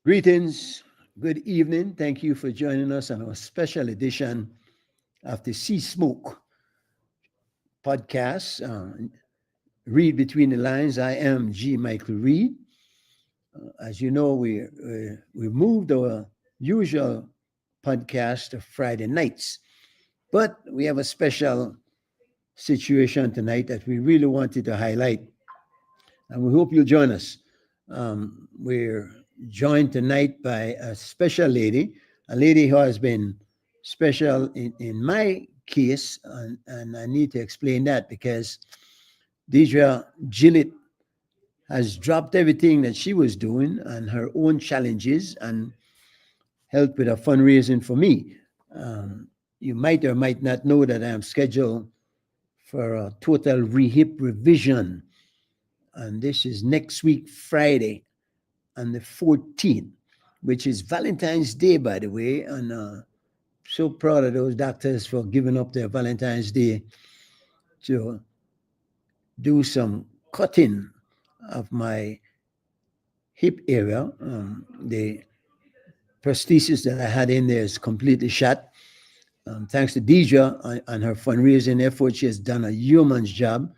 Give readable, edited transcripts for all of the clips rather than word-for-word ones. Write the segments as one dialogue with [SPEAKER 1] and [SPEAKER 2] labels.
[SPEAKER 1] Greetings, good evening. Thank you for joining us on our special edition of the Sea Smoke podcast. Read between the lines. I am G. Michael Reid. As you know, we moved our usual podcast to Friday nights, but we have a special situation tonight that we really wanted to highlight, and we hope you'll join us. We're joined tonight by a special lady, a lady who has been special in my case, and I need to explain that because Deidre Gillett has dropped everything that she was doing and her own challenges and helped with a fundraising for me. You might or might not know that I am scheduled for a total rehip revision, and this is next week, Friday, on the 14th, which is Valentine's Day, by the way. And so proud of those doctors for giving up their Valentine's Day to do some cutting of my hip area. The prosthesis that I had in there is completely shot. Thanks to Deidre and her fundraising effort, she has done a yeoman's job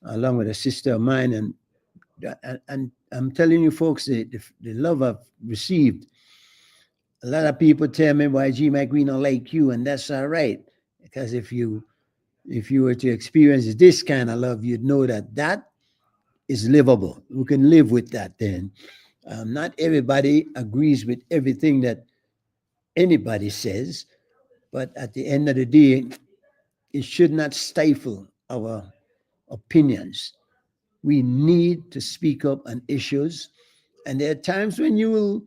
[SPEAKER 1] along with a sister of mine. And I'm telling you, folks, the love I've received. A lot of people tell me why G Mike we don't like you, and that's all right. Because if you were to experience this kind of love, you'd know that that is livable. We can live with that. Then, not everybody agrees with everything that anybody says, but at the end of the day, it should not stifle our opinions. We need to speak up on issues, and there are times when you will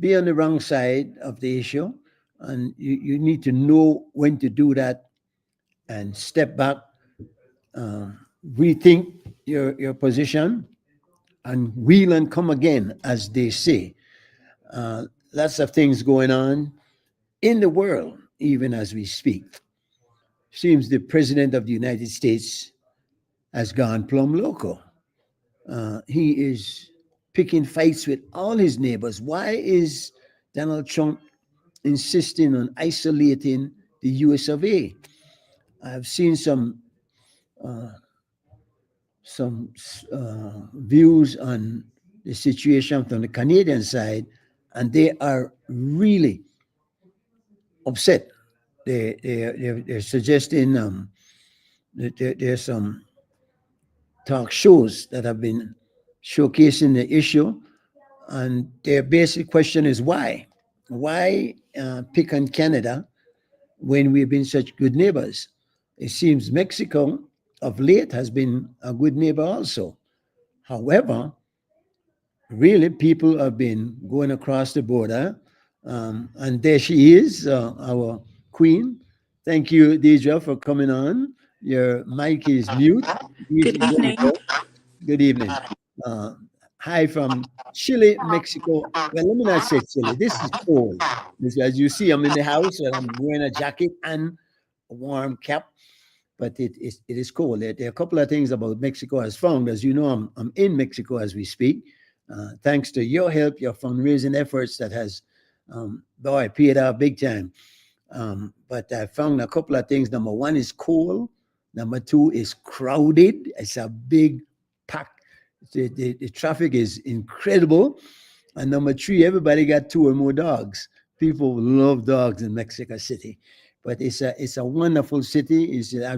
[SPEAKER 1] be on the wrong side of the issue, and you need to know when to do that and step back, uh, rethink your position, and wheel and come again, as they say. Uh, Lots of things going on in the world, even as we speak. Seems the President of the United States has gone plumb loco. He is picking fights with all his neighbors. Why is Donald Trump insisting on isolating the US of A? I've seen uh, some views on the situation from the Canadian side, and they are really upset. They're suggesting that there's some talk shows that have been showcasing the issue, and their basic question is why? Why pick on Canada when we've been such good neighbors? It seems Mexico of late has been a good neighbor also. However, really, people have been going across the border, and there she is, our queen. Thank you, Deidre, for coming on. Your mic is mute.
[SPEAKER 2] Good
[SPEAKER 1] There we
[SPEAKER 2] evening.
[SPEAKER 1] go. Good evening. Uh, Hi from Chile, Mexico. Well, let me not say Chile. This is cold. As you see, I'm in the house and I'm wearing a jacket and a warm cap, but it is cold. There are a couple of things about Mexico has found. As you know, I'm in Mexico as we speak. Thanks to your help, your fundraising efforts that has, boy, paid off big time. But I found a couple of things. Number one is cold. Number two is crowded. It's a big pack. The traffic is incredible. And number three, everybody got two or more dogs. People love dogs in Mexico City. But it's a wonderful city. I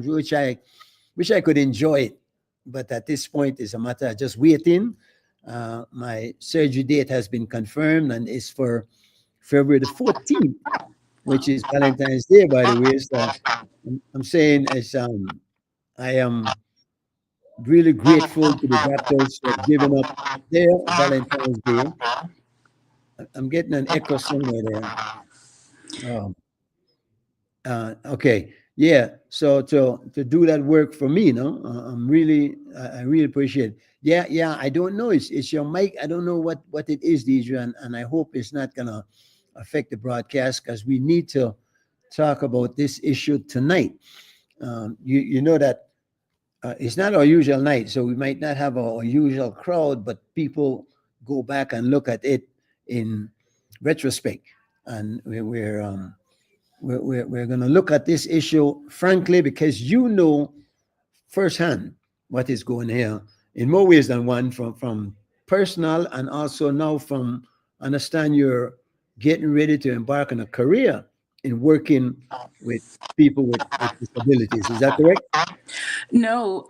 [SPEAKER 1] wish I could enjoy it. But at this point, it's a matter of just waiting. My surgery date has been confirmed and it's for February the 14th, which is Valentine's Day, by the way. So I'm saying I am really grateful to the doctors for giving up their Valentine's Day. I'm getting an echo somewhere there. Um, okay, yeah. So to do that work for me, no, I really appreciate it. Yeah, yeah. I don't know. It's your mic. I don't know what it is, Deidre, and I hope it's not gonna affect the broadcast because we need to talk about this issue tonight. You know that it's not our usual night, so we might not have our usual crowd, but people go back and look at it in retrospect, and we're going to look at this issue frankly because you know firsthand what is going here in more ways than one, from personal and also now from understand you're getting ready to embark on a career in working with people with disabilities. Is that correct?
[SPEAKER 2] No,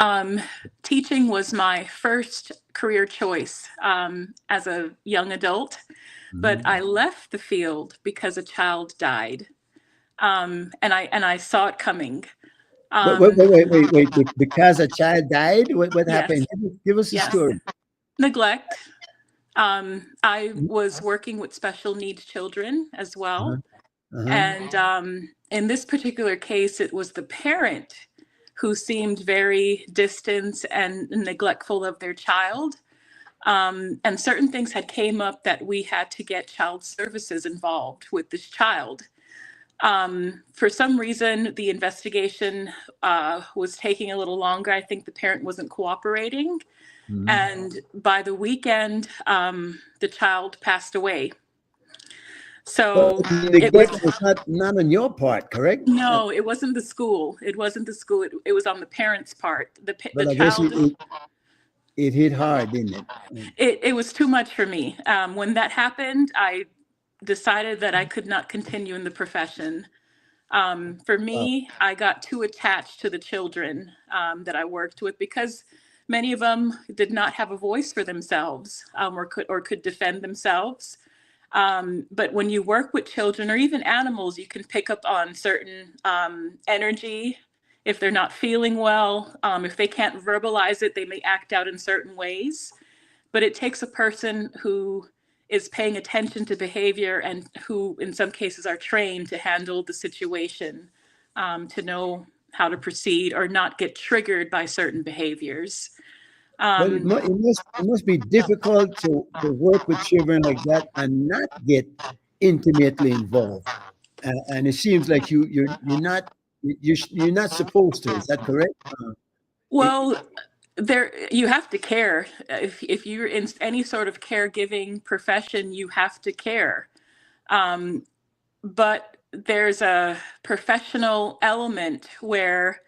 [SPEAKER 2] teaching was my first career choice as a young adult, but
[SPEAKER 1] Mhm.
[SPEAKER 2] I left the field because a child died, and I saw it coming. Um,
[SPEAKER 1] Because a child died, what happened?
[SPEAKER 2] yes,
[SPEAKER 1] Give us a
[SPEAKER 2] yes,
[SPEAKER 1] story.
[SPEAKER 2] neglect. I was working with special needs children as
[SPEAKER 1] Uh-huh.
[SPEAKER 2] well.
[SPEAKER 1] Uh-huh.
[SPEAKER 2] And in this particular case, it was the parent who seemed very distant and neglectful of their child. And certain things had came up that we had to get child services involved with this child. For some reason, the investigation was taking a little longer. I think the parent wasn't cooperating.
[SPEAKER 1] Mhm.
[SPEAKER 2] And by the weekend, the child passed away.
[SPEAKER 1] But
[SPEAKER 2] So
[SPEAKER 1] the
[SPEAKER 2] it was
[SPEAKER 1] neglect was not on your part, correct?
[SPEAKER 2] no, it wasn't the school. It wasn't the school. It was on the parents' part. The
[SPEAKER 1] But I guess
[SPEAKER 2] child.
[SPEAKER 1] it hit hard, didn't it?
[SPEAKER 2] It was too much for me. When that happened, I decided that I could not continue in the profession. For
[SPEAKER 1] Wow.
[SPEAKER 2] me, I got too attached to the children that I worked with because many of them did not have a voice for themselves, or could defend themselves. But when you work with children or even animals, you can pick up on certain energy. If they're not feeling well, if they can't verbalize it, they may act out in certain ways. But it takes a person who is paying attention to behavior and who, in some cases, are trained to handle the situation, to know how to proceed or not get triggered by certain behaviors.
[SPEAKER 1] But
[SPEAKER 2] Um,
[SPEAKER 1] it must be difficult to work with children like that and not get intimately involved. And it seems like you're not supposed to. Is that correct? It,
[SPEAKER 2] well, there you have to care. If you're in any sort of caregiving profession, you have to care. Um, but there's a professional element where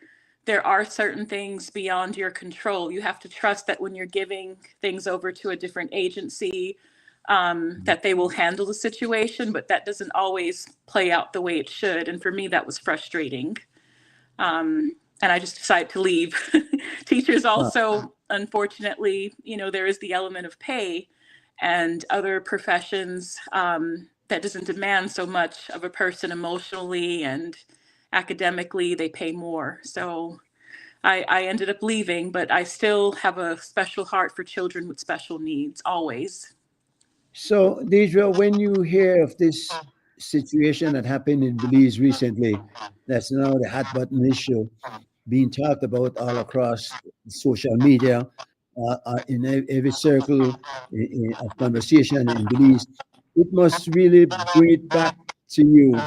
[SPEAKER 2] there are certain things beyond your control. You have to trust that when you're giving things over to a different agency, that they will handle the situation, but that doesn't always play out the way it should. And for me, that was frustrating. And I just decided to leave. Teachers
[SPEAKER 1] uh,
[SPEAKER 2] also, unfortunately, there is the element of pay, and other professions that doesn't demand so much of a person emotionally and academically, they pay more. So I ended up leaving, but I still have a special heart for children with special needs, always.
[SPEAKER 1] so, Deidre, when you hear of this situation that happened in Belize recently, that's now the hot button issue being talked about all across social media, in every circle of conversation in Belize, it must really bring it back to you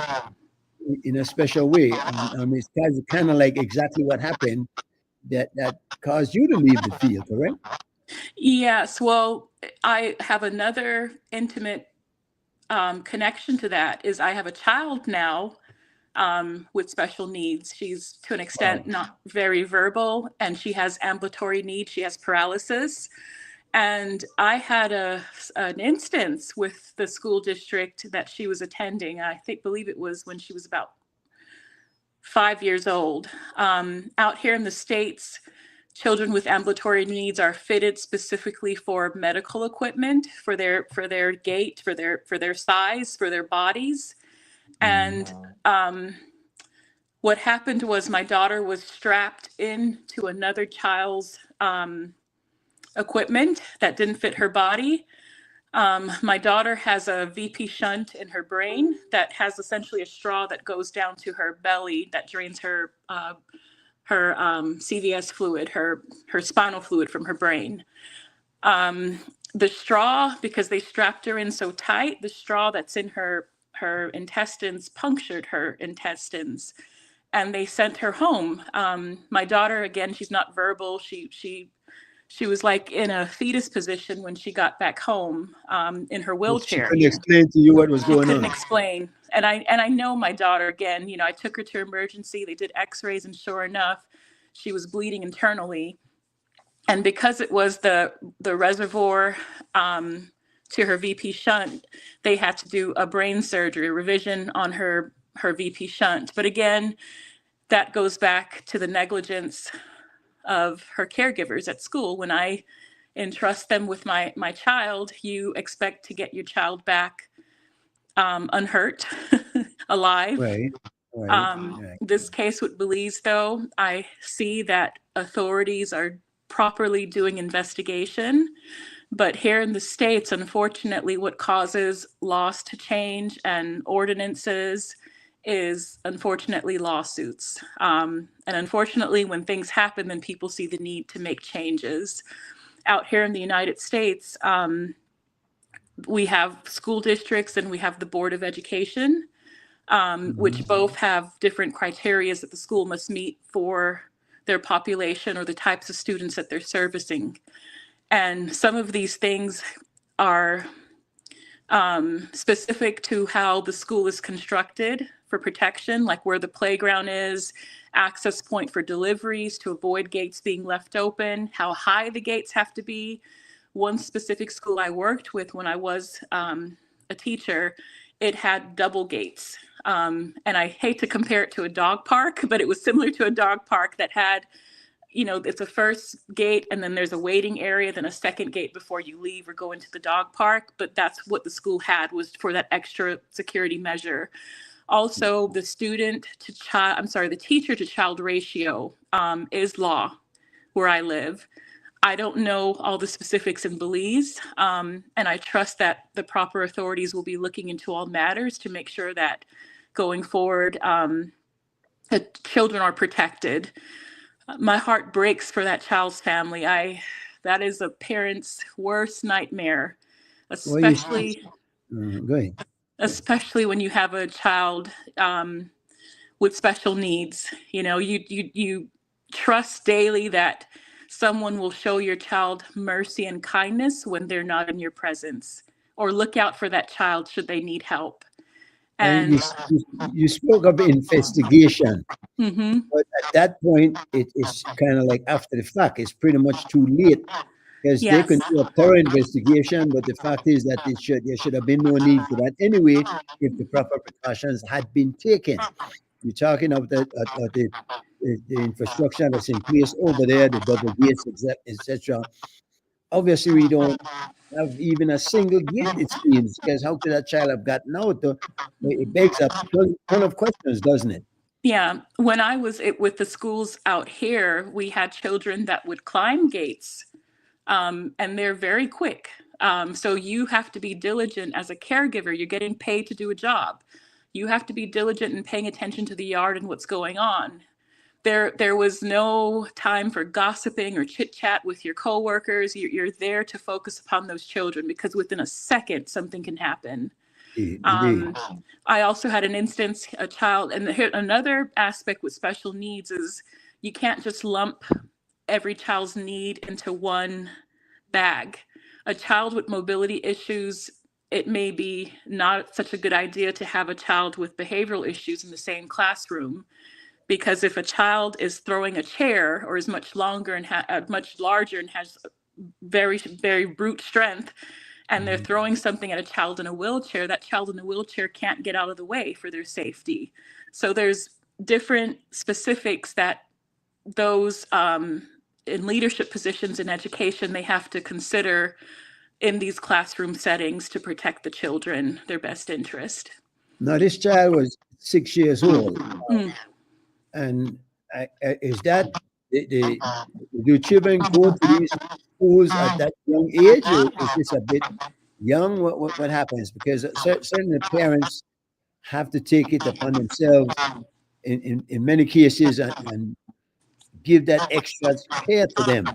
[SPEAKER 1] in a special way. It's kind of like exactly what happened that caused you to leave the field, correct?
[SPEAKER 2] Yes, well, I have another intimate connection to that is I have a child now with special needs. She's to an extent
[SPEAKER 1] Wow.
[SPEAKER 2] not very verbal, and she has ambulatory needs. She has paralysis. And I had an instance with the school district that she was attending. Believe it was when she was about 5 years old. Out here in the States, children with ambulatory needs are fitted specifically for medical equipment for their gait, for their size, for their bodies.
[SPEAKER 1] Mhm.
[SPEAKER 2] And what happened was my daughter was strapped into another child's equipment that didn't fit her body. My daughter has a VP shunt in her brain that has essentially a straw that goes down to her belly that drains her CVS fluid, her spinal fluid from her brain. Um, the straw, because they strapped her in so tight, the straw that's in her intestines punctured her intestines, and they sent her home. My daughter, again, she's not verbal. She She was like in a fetus position when she got back home in her
[SPEAKER 1] She
[SPEAKER 2] wheelchair.
[SPEAKER 1] couldn't explain to you what was
[SPEAKER 2] She
[SPEAKER 1] going
[SPEAKER 2] couldn't
[SPEAKER 1] on.
[SPEAKER 2] explain. And I know my daughter again, I took her to emergency. They did x-rays and sure enough, she was bleeding internally. And because it was the reservoir to her VP shunt, they had to do a brain surgery, a revision on her VP shunt. But again, that goes back to the negligence of her caregivers at school. When I entrust them with my child, you expect to get your child back unhurt, alive.
[SPEAKER 1] Right, right, right.
[SPEAKER 2] This case with Belize, though, I see that authorities are properly doing investigation. But here in the States, unfortunately, what causes laws to change and ordinances is unfortunately lawsuits. And unfortunately, when things happen, then people see the need to make changes. Out here in the United States, we have school districts and we have the Board of Education, which both have different criteria that the school must meet for their population or the types of students that they're servicing. And some of these things are specific to how the school is constructed for protection, like where the playground is, access point for deliveries to avoid gates being left open, how high the gates have to be. One specific school I worked with when I was a teacher, it had double gates. And I hate to compare it to a dog park, but it was similar to a dog park that had, it's a first gate and then there's a waiting area, then a second gate before you leave or go into the dog park. But that's what the school had, was for that extra security measure. Also, the the teacher to child ratio is law where I live. I don't know all the specifics in Belize, and I trust that the proper authorities will be looking into all matters to make sure that going forward, that children are protected. My heart breaks for that child's family. That is a parent's worst nightmare,
[SPEAKER 1] Well, you,
[SPEAKER 2] especially
[SPEAKER 1] go ahead.
[SPEAKER 2] especially when you have a child with special needs. You trust daily that someone will show your child mercy and kindness when they're not in your presence, or look out for that child should they need help.
[SPEAKER 1] And
[SPEAKER 2] And
[SPEAKER 1] you spoke of investigation,
[SPEAKER 2] mhm,
[SPEAKER 1] but at that point, it is kind of like after the fact. It's pretty much too late because they
[SPEAKER 2] yes,
[SPEAKER 1] can do a thorough investigation. But the fact is that there should have been no need for that anyway if the proper precautions had been taken. You're talking of the infrastructure that's in place over there, the double gates, etc. Obviously, we don't have even a single gate, it seems, because how could that child have gotten out? It begs a ton of questions, doesn't it?
[SPEAKER 2] yeah. When I was with the schools out here, we had children that would climb gates, and they're very quick. So you have to be diligent as a caregiver. You're getting paid to do a job. You have to be diligent in paying attention to the yard and what's going on. There was no time for gossiping or chit chat with your coworkers. You're there to focus upon those children, because within a second something can happen.
[SPEAKER 1] Indeed.
[SPEAKER 2] I also had an instance, a child, and another aspect with special needs is you can't just lump every child's need into one bag. A child with mobility issues, it may be not such a good idea to have a child with behavioral issues in the same classroom, because if a child is throwing a chair or is much longer and much larger and has very, very brute strength, and they're throwing something at a child in a wheelchair, that child in the wheelchair can't get out of the way for their safety. So there's different specifics that those in leadership positions in education, they have to consider in these classroom settings to protect the children, their best interest.
[SPEAKER 1] Now, this child was 6 years old,
[SPEAKER 2] Mm.
[SPEAKER 1] and is that do children go to these schools at that young age, or is this a bit young? What happens? Because certainly parents have to take it upon themselves in many cases and give that extra care to them.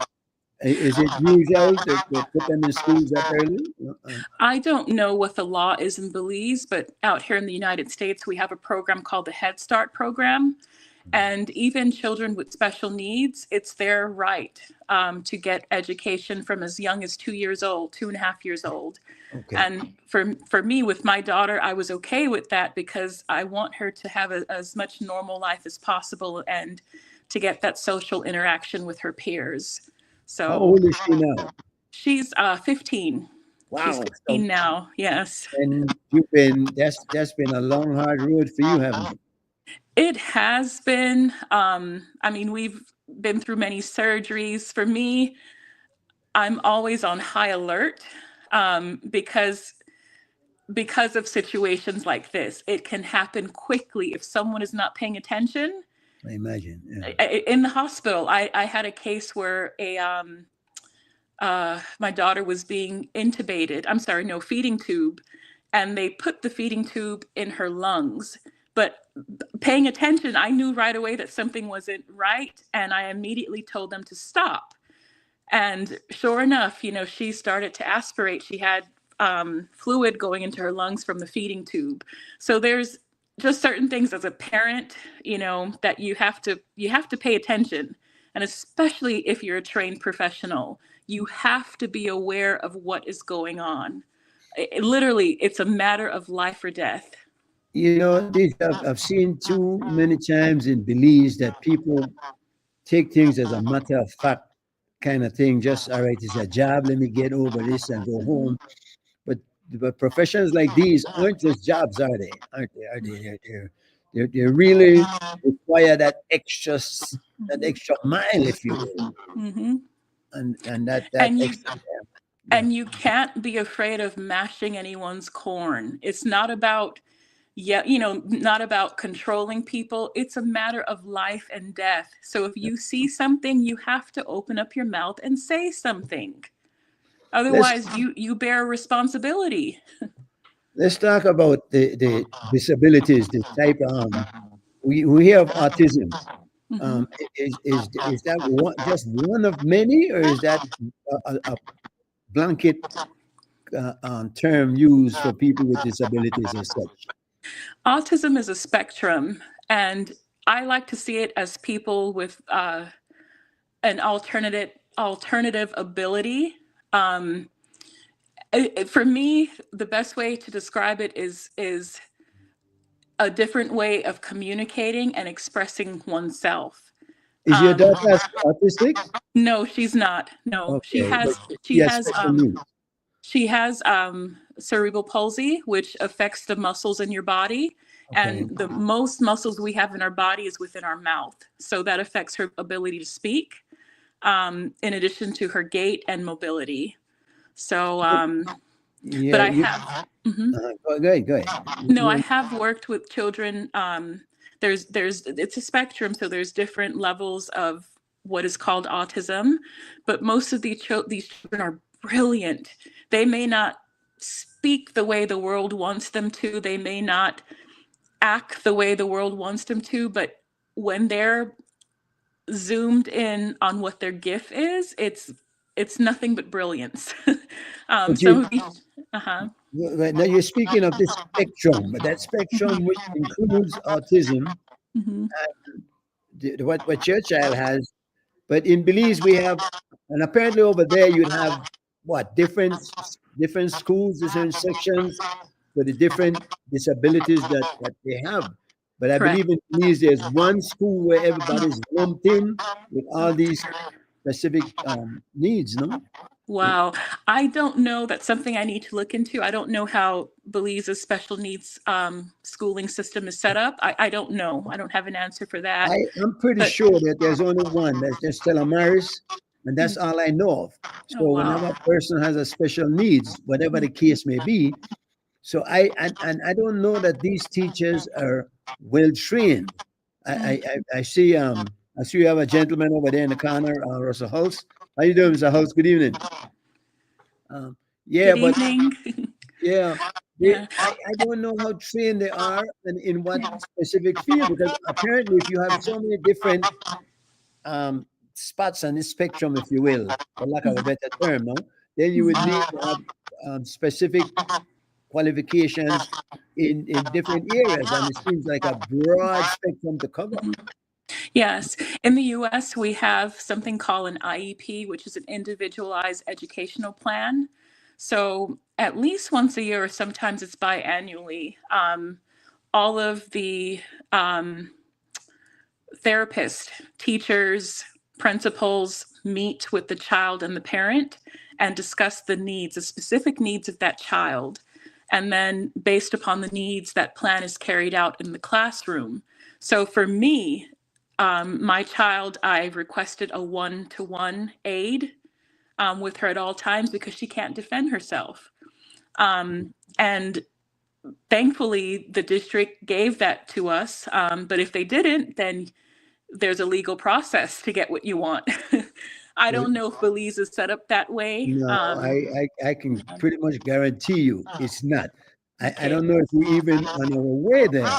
[SPEAKER 1] Is it usual to put them in schools that early?
[SPEAKER 2] I don't know what the law is in Belize, but out here in the United States, we have a program called the Head Start program. And even children with special needs, it's their right to get education from as young as 2 years old, 2.5 years old.
[SPEAKER 1] Okay.
[SPEAKER 2] And for me, with my daughter, I was okay with that because I want her to have as much normal life as possible and to get that social interaction with her peers.
[SPEAKER 1] How
[SPEAKER 2] So
[SPEAKER 1] old is she now?
[SPEAKER 2] she's 15. She's
[SPEAKER 1] Wow.
[SPEAKER 2] 15 now. Yes.
[SPEAKER 1] And you've been that's been a long, hard road for you, haven't it?
[SPEAKER 2] It has been. I mean, we've been through many surgeries. For me, I'm always on high alert because of situations like this. It can happen quickly if someone is not paying attention.
[SPEAKER 1] I imagine. Yeah.
[SPEAKER 2] In the hospital, I had a case where my daughter was being intubated. I'm sorry, no, feeding tube, and they put the feeding tube in her lungs. But paying attention, I knew right away that something wasn't right, and I immediately told them to stop. And sure enough, she started to aspirate. She had fluid going into her lungs from the feeding tube. So there's just certain things as a parent, that you have to pay attention. And especially if you're a trained professional, you have to be aware of what is going on. Literally, it's a matter of life or death.
[SPEAKER 1] You know, I've seen too many times in Belize that people take things as a matter of fact kind of thing. Just all right, it's a job. Let me get over this and go home. But professions like these aren't just jobs, are they? Aren't they? Are they? They really require that
[SPEAKER 2] Mhm.
[SPEAKER 1] extra mile, if you will,
[SPEAKER 2] Mhm.
[SPEAKER 1] and that
[SPEAKER 2] And you
[SPEAKER 1] extra. Yeah.
[SPEAKER 2] and you can't be afraid of mashing anyone's corn. It's not about, yeah, not about controlling people. It's a matter of life and death. So if you see something, you have to open up your mouth and say something.
[SPEAKER 1] Let's
[SPEAKER 2] Otherwise, you bear responsibility.
[SPEAKER 1] let's talk about the disabilities. The type we have autism.
[SPEAKER 2] Hmm.
[SPEAKER 1] Is that just one of many, or is that a blanket term used for people with disabilities as such?
[SPEAKER 2] Autism is a spectrum, and I like to see it as people with an alternative ability. Um, for me, the best way to describe it is a different way of communicating and expressing oneself.
[SPEAKER 1] Is your
[SPEAKER 2] Um,
[SPEAKER 1] daughter autistic?
[SPEAKER 2] no, she's not. No, she
[SPEAKER 1] Okay, but
[SPEAKER 2] has
[SPEAKER 1] she
[SPEAKER 2] she
[SPEAKER 1] has
[SPEAKER 2] has
[SPEAKER 1] special needs.
[SPEAKER 2] she has cerebral palsy, which affects the muscles in your body,
[SPEAKER 1] Okay,
[SPEAKER 2] and the most muscles we have in our body is within our mouth. So that affects her ability to speak, in addition to her gait and mobility. So, but
[SPEAKER 1] yeah,
[SPEAKER 2] I have. Mhm.
[SPEAKER 1] go ahead, go ahead.
[SPEAKER 2] No, I have worked with children. It's a spectrum, so there's different levels of what is called autism, but most of these children are brilliant. They may not speak the way the world wants them to. They may not act the way the world wants them to, but when they're zoomed in on what their gift is, it's nothing but brilliance.
[SPEAKER 1] But
[SPEAKER 2] Some of these, uh-huh.
[SPEAKER 1] right now you're speaking of this spectrum, but that spectrum which includes autism,
[SPEAKER 2] Hmm.
[SPEAKER 1] what your child has. But in Belize, we have, and apparently over there, you'd have what different schools, different sections for the different disabilities that they have. But I
[SPEAKER 2] Correct.
[SPEAKER 1] believe in Belize, there's one school where everybody's lumped in with all these specific needs. No,
[SPEAKER 2] Wow. I don't know. That's something I need to look into. I don't know how Belize's special needs schooling system is set up. I don't know. I don't have an answer for that.
[SPEAKER 1] I'm pretty
[SPEAKER 2] But
[SPEAKER 1] sure that there's only one. That's just Stella Maris, and that's all I know of.
[SPEAKER 2] oh
[SPEAKER 1] So whenever
[SPEAKER 2] wow.
[SPEAKER 1] a person has a special needs, whatever the case may be, so I don't know that these teachers are well trained.
[SPEAKER 2] Mm.
[SPEAKER 1] I see you have a gentleman over there in the corner, Russell Hulse. How you doing, Mr. Hulse? Good evening. Um, yeah,
[SPEAKER 2] Good
[SPEAKER 1] but
[SPEAKER 2] evening.
[SPEAKER 1] yeah,
[SPEAKER 2] Yeah.
[SPEAKER 1] I don't know how trained they are and in what specific field, because apparently if you have so many different um, spots on the spectrum, if you will, for lack of a better term, no, then you would need to have specific qualifications in different areas, and it seems like a broad spectrum to cover.
[SPEAKER 2] Yes. In the US, we have something called an IEP, which is an individualized educational plan. So at least once a year, or sometimes it's biannually, all of the um, therapists, teachers, principals meet with the child and the parent and discuss the needs, the specific needs of that child. And then, based upon the needs, that plan is carried out in the classroom. So, for me, my child, I requested a one-to-one aid with her at all times because she can't defend herself. And thankfully, the district gave that to us. But if they didn't, then there's a legal process to get what you want. I
[SPEAKER 1] Well,
[SPEAKER 2] don't know if Belize is set up that way.
[SPEAKER 1] no, I can pretty much guarantee you it's not. I
[SPEAKER 2] Okay.
[SPEAKER 1] don't know if we even on our way there,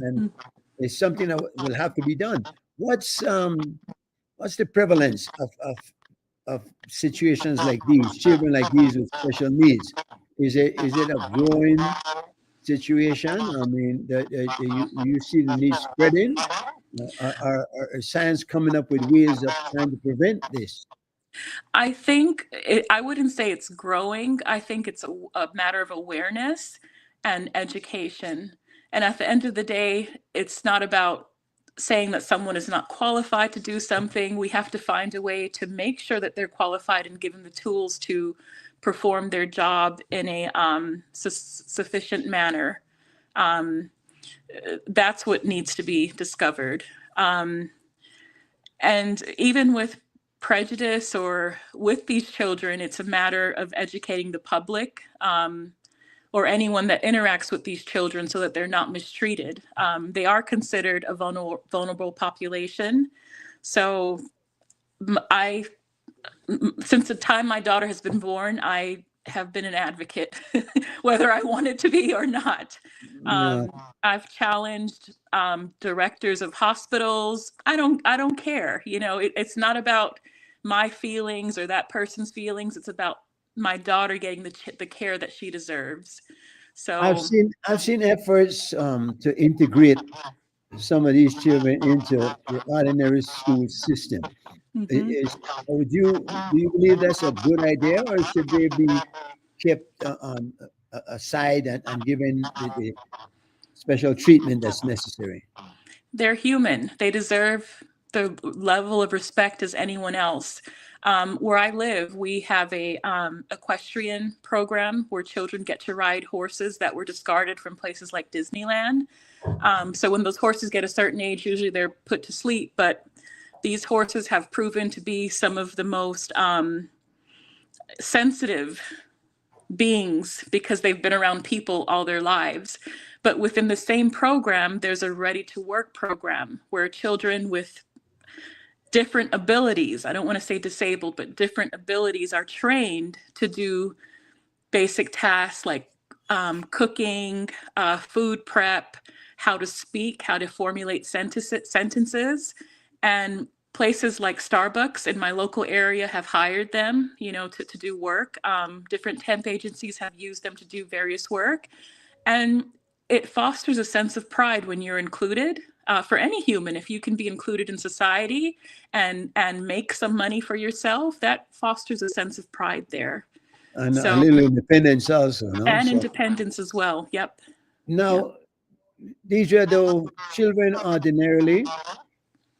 [SPEAKER 1] and it's something that will have to be done. What's the prevalence of situations like these, children like these with special needs? Is it a growing situation? I mean, you see the need spreading. Are science coming up with ways of trying to prevent this?
[SPEAKER 2] I wouldn't say it's growing. I think it's a matter of awareness and education. And at the end of the day, it's not about saying that someone is not qualified to do something. We have to find a way to make sure that they're qualified and given the tools to perform their job in a sufficient manner. Um, that's what needs to be discovered. And even with prejudice or with these children, it's a matter of educating the public or anyone that interacts with these children so that they're not mistreated. They are considered a vulnerable population. So I, since the time my daughter has been born, I have been an advocate, whether I wanted to be or not.
[SPEAKER 1] No,
[SPEAKER 2] I've challenged directors of hospitals. I don't care. It's not about my feelings or that person's feelings. It's about my daughter getting the care that she deserves. So
[SPEAKER 1] I've seen efforts to integrate some of these children into the ordinary school system. I-
[SPEAKER 2] mhm.
[SPEAKER 1] Is do you believe that's a good idea, or should they be kept on aside and given the special treatment that's necessary?
[SPEAKER 2] They're human. They deserve the level of respect as anyone else. Where I live, we have a equestrian program where children get to ride horses that were discarded from places like Disneyland. So when those horses get a certain age, usually they're put to sleep. But these horses have proven to be some of the most sensitive beings because they've been around people all their lives. But within the same program, there's a ready to work program where children with different abilities, I don't want to say disabled, but different abilities are trained to do basic tasks like cooking, food prep, how to speak, how to formulate sentences. And places like Starbucks in my local area have hired them, to do work. Different temp agencies have used them to do various work. And it fosters a sense of pride when you're included. For any human, if you can be included in society and make some money for yourself, that fosters a sense of pride there.
[SPEAKER 1] And a
[SPEAKER 2] So,
[SPEAKER 1] little independence also, no?
[SPEAKER 2] and
[SPEAKER 1] So
[SPEAKER 2] independence as well. Yep. Yep.
[SPEAKER 1] now these are the children ordinarily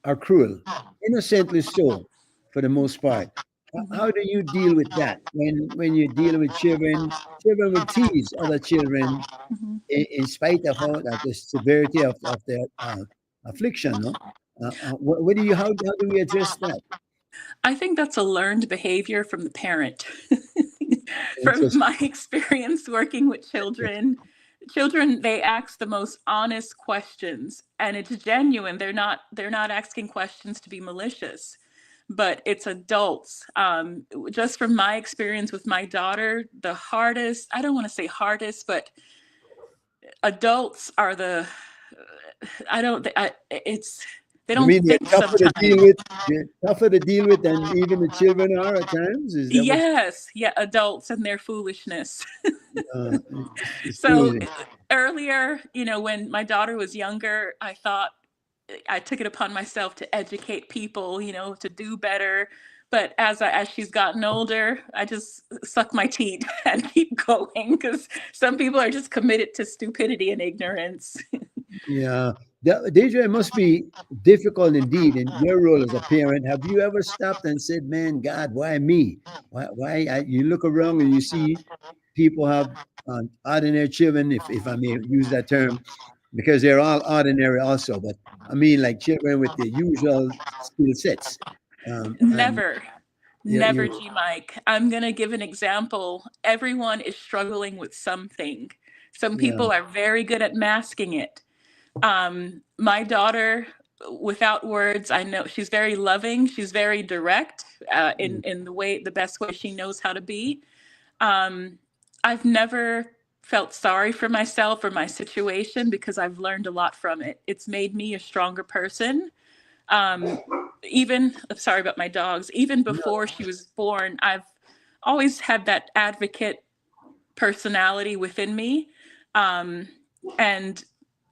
[SPEAKER 1] are cruel, innocently so, for the most part.
[SPEAKER 2] Mhm.
[SPEAKER 1] How do you deal with that when you deal with children? Children will tease other children
[SPEAKER 2] Mhm.
[SPEAKER 1] in spite of the severity of their affliction. No, what do you how do we address that?
[SPEAKER 2] I think that's a learned behavior from the parent. From
[SPEAKER 1] Interesting.
[SPEAKER 2] my experience working with children, they ask the most honest questions and it's genuine. They're not asking questions to be malicious, but it's adults. Just from my experience with my daughter, the hardest, I don't want to say hardest, but adults are I don't, I, it's, they
[SPEAKER 1] You
[SPEAKER 2] don't
[SPEAKER 1] mean they're
[SPEAKER 2] think
[SPEAKER 1] tougher to
[SPEAKER 2] sometimes.
[SPEAKER 1] deal with? They're tougher to deal with than even the children are at times. Is that what?
[SPEAKER 2] Yes, yeah, adults and their foolishness.
[SPEAKER 1] It's
[SPEAKER 2] So
[SPEAKER 1] crazy.
[SPEAKER 2] earlier, when my daughter was younger, I thought I took it upon myself to educate people, to do better. But as she's gotten older, I just suck my teeth and keep going, because some people are just committed to stupidity and ignorance.
[SPEAKER 1] Yeah. Deidre, it must be difficult indeed in your role as a parent. Have you ever stopped and said, man, God, why me? You look around and you see people have ordinary children, if I may use that term, because they're all ordinary also. But I mean, like children with the usual skill sets. And
[SPEAKER 2] Never. Never,
[SPEAKER 1] you,
[SPEAKER 2] G Mike. I'm going to give an example. Everyone is struggling with something. Some
[SPEAKER 1] yeah,
[SPEAKER 2] people are very good at masking it. My daughter, without words, I know she's very loving. She's very direct,
[SPEAKER 1] yeah,
[SPEAKER 2] in the best way she knows how to be. Um, I've never felt sorry for myself or my situation, because I've learned a lot from it. It's made me a stronger person. Um, Even, I'm sorry about my dogs, even
[SPEAKER 1] no,
[SPEAKER 2] before she was born, I've always had that advocate personality within me. Um, and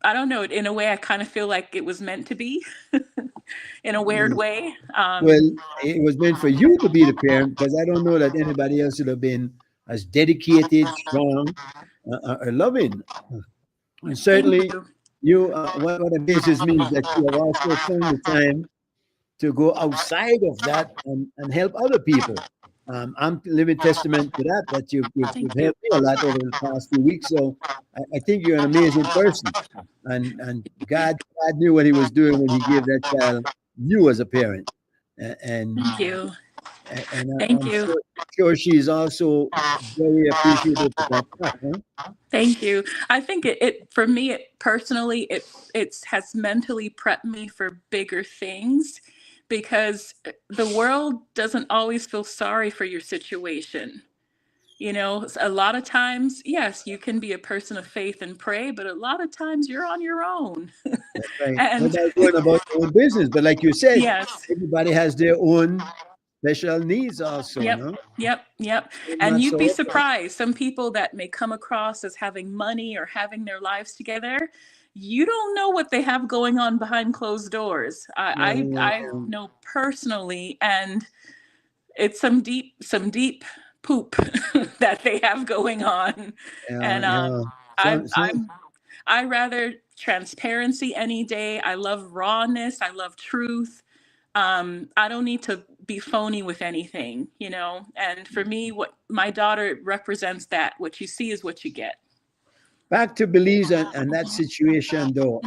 [SPEAKER 2] I don't know, in a way, I kind of feel like it was meant to be, in a weird
[SPEAKER 1] yeah.
[SPEAKER 2] way.
[SPEAKER 1] Well, it was meant for you to be the parent because I don't know that anybody else would have been as dedicated, strong, or loving. And
[SPEAKER 2] Thank
[SPEAKER 1] certainly,
[SPEAKER 2] you.
[SPEAKER 1] what amazes me is that you have also found the time to go outside of that and help other people. I'm living testament to that, that you've
[SPEAKER 2] Thank you.
[SPEAKER 1] helped me a lot over the past few weeks. So I think you're an amazing person. And God knew what he was doing when he gave that child you as a parent. And
[SPEAKER 2] Thank you. Thank
[SPEAKER 1] I'm
[SPEAKER 2] you.
[SPEAKER 1] sure she's also very appreciative of that fact, huh?
[SPEAKER 2] Thank you. I think it for me, it personally, it has mentally prepped me for bigger things, because the world doesn't always feel sorry for your situation. A lot of times, yes, you can be a person of faith and pray, but a lot of times you're on your own.
[SPEAKER 1] That's right.
[SPEAKER 2] And
[SPEAKER 1] Nobody's going about their own business. But like you said,
[SPEAKER 2] yes,
[SPEAKER 1] everybody has their own special needs also,
[SPEAKER 2] yep,
[SPEAKER 1] no?
[SPEAKER 2] yep. And
[SPEAKER 1] Not
[SPEAKER 2] you'd
[SPEAKER 1] so
[SPEAKER 2] be
[SPEAKER 1] open.
[SPEAKER 2] surprised. Some people that may come across as having money or having their lives together, you don't know what they have going on behind closed doors. I
[SPEAKER 1] No,
[SPEAKER 2] know personally, and it's some deep poop that they have going on. And
[SPEAKER 1] yeah.
[SPEAKER 2] I
[SPEAKER 1] Some,
[SPEAKER 2] I rather transparency any day. I love rawness. I love truth. I don't need to be phony with anything, And for me, what my daughter represents, that what you see is what you get.
[SPEAKER 1] back to Belize and that situation, though.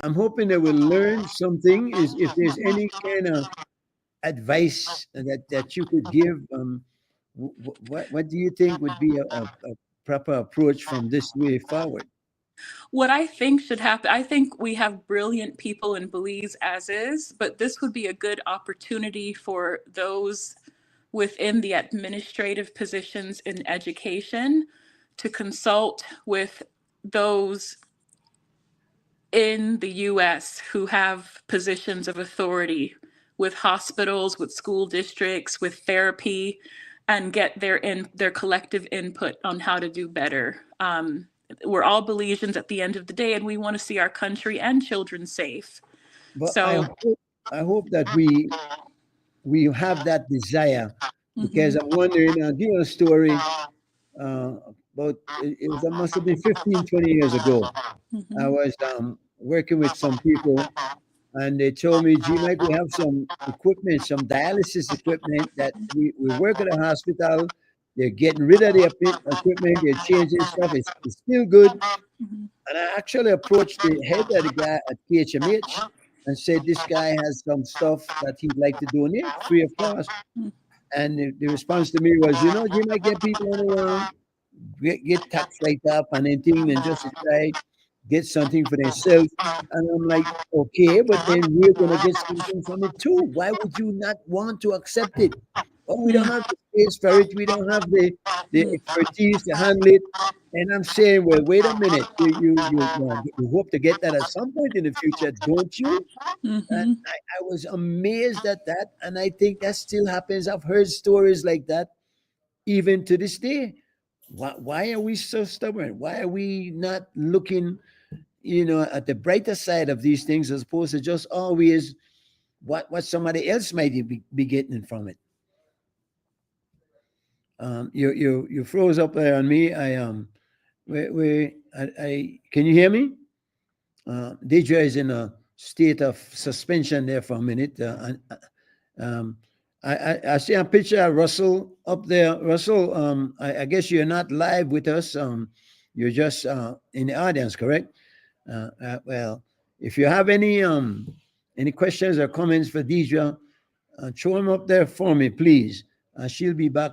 [SPEAKER 1] I'm hoping they will learn something. Is if there's any kind of advice that you could give. What do you think would be a proper approach from this way forward?
[SPEAKER 2] What I think should happen, I think we have brilliant people in Belize as is, but this would be a good opportunity for those within the administrative positions in education to consult with those in the US who have positions of authority, with hospitals, with school districts, with therapy, and get their collective input on how to do better. We're all Belizeans at the end of the day, and we want to see our country and children safe.
[SPEAKER 1] But
[SPEAKER 2] So,
[SPEAKER 1] I hope that we have that desire because
[SPEAKER 2] mhm,
[SPEAKER 1] I'm wondering. I'll give you a story. About it must have been 15, 20 years ago. I
[SPEAKER 2] mhm,
[SPEAKER 1] was working with some people, and they told me, "Gee, Mike, we have some equipment, some dialysis equipment that we work at a hospital. They're getting rid of the equipment. They're changing stuff. It's still good."
[SPEAKER 2] mhm,
[SPEAKER 1] And I actually approached the head of the guy at KHMH and said, "This guy has some stuff that he'd like to donate free of cost."
[SPEAKER 2] mhm,
[SPEAKER 1] And the response to me was, "You might get people on around, get tax write up and anything, and just try get something for themselves." And I'm like, okay, but then we're gonna get something from it too. Why would you not want to accept it? Oh, we don't
[SPEAKER 2] mhm,
[SPEAKER 1] have the space for it. We don't have the expertise to handle it. And I'm saying, well, wait a minute. You hope to get that at some point in the future, don't you? And
[SPEAKER 2] mhm.
[SPEAKER 1] I was amazed at that, and I think that still happens. I've heard stories like that even to this day. Why are we so stubborn? Why are we not looking at the brighter side of these things, as opposed to just always what somebody else might be getting from it. You froze up there on me. I can you hear me? Deidre is in a state of suspension there for a minute. Um, I see a picture of Russell up there. Russell, I guess you're not live with us. You're just in the audience, correct? Well, if you have any questions or comments for Deidre, throw them up there for me, please. She'll be back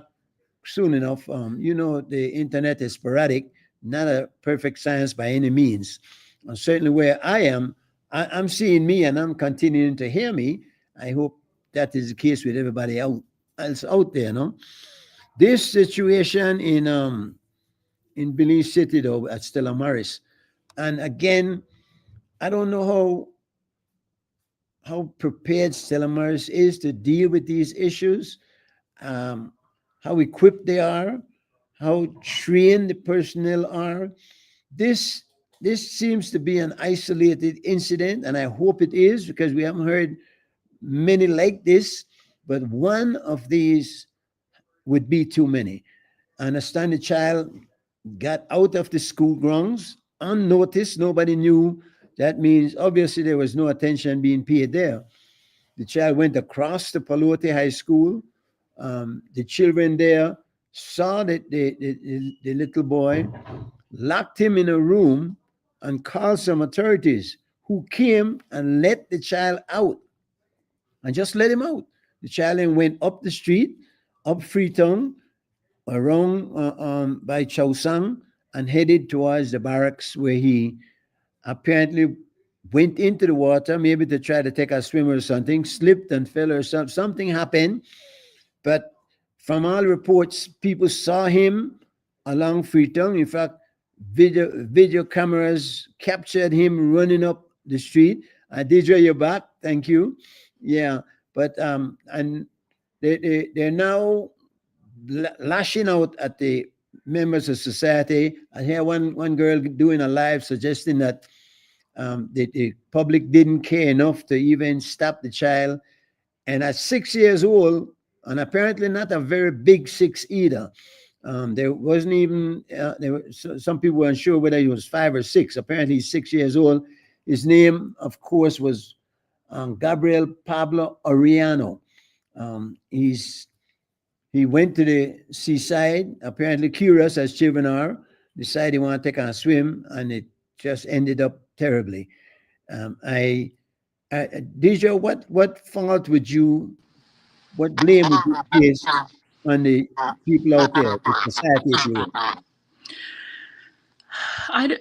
[SPEAKER 1] soon enough. The internet is sporadic, not a perfect science by any means. Certainly, where I am, I'm seeing me and I'm continuing to hear me. I hope that is the case with everybody else out there. No, this situation in Belize City though at Stella Maris, and again, I don't know how prepared Stella Maris is to deal with these issues, um, how equipped they are, how trained the personnel are. This this seems to be an isolated incident, and I hope it is because we haven't heard many like this. But one of these would be too many. I understand the child got out of the school grounds unnoticed. Nobody knew. That means obviously there was no attention being paid there. The child went across the Palote High School. The children there saw that the little boy, locked him in a room, and called some authorities who came and let the child out and just let him out. The child then went up the street, up Freetown, around by Chaosang, and headed towards the barracks where he apparently went into the water, maybe to try to take a swim or something, slipped and fell or something happened. But from all reports, people saw him along Freetown. In fact, video cameras captured him running up the street. Deidre, you're back. Thank you. Yeah, but and they're now lashing out at the members of society. I hear one girl doing a live suggesting that the public didn't care enough to even stop the child. And at 6 years old, and apparently not a very big six either. There wasn't even, some people weren't sure whether he was 5 or 6. Apparently, he's 6 years old. His name, of course, was Gabriel Pablo Oriano. He went to the seaside, apparently curious as children are, decided he wanted to take a swim, and it just ended up terribly. Deja, what fault would you, what blame would you place on the people out there, the society, if you will?
[SPEAKER 2] I d-